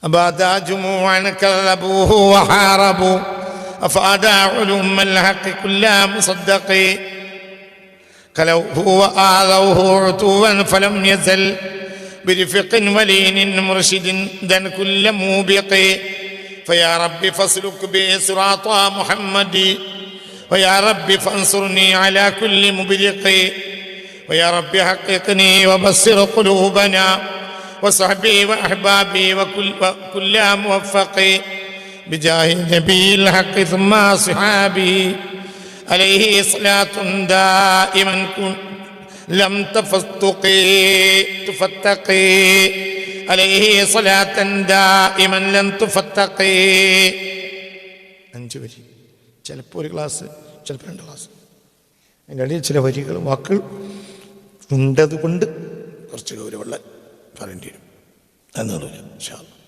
أبادا جموعا كذبوه وحاربوا أفادا علوم الحق كلها مصدق كلوه وآذوه عتوا فلم يزل برفق ولين مرشد ذن كل موبق فيا رب فاسلك بي صراط محمد ويا رب فانصرني على كل مبرق ويا رب حققني وبصر قلوبنا وصحبي وأحبابي وكل موفق بجاه النبي الحق ثم صحابه عليه صلاة دائما لم تفتقي عليه صلاة دائما لم تفتقي. 5 വരി, ചിലപ്പോൾ ഒരു ക്ലാസ്, ചിലപ്പോൾ 2 ക്ലാസ്. അതിൻ്റെ ഇടയിൽ ചില വരികൾ വാക്കുകൾ ഉണ്ടതുകൊണ്ട് കുറച്ച് ഗൗരവമുള്ള പറയേണ്ടി വരും എന്നുള്ളത് ഇൻഷാ അല്ലാഹ്.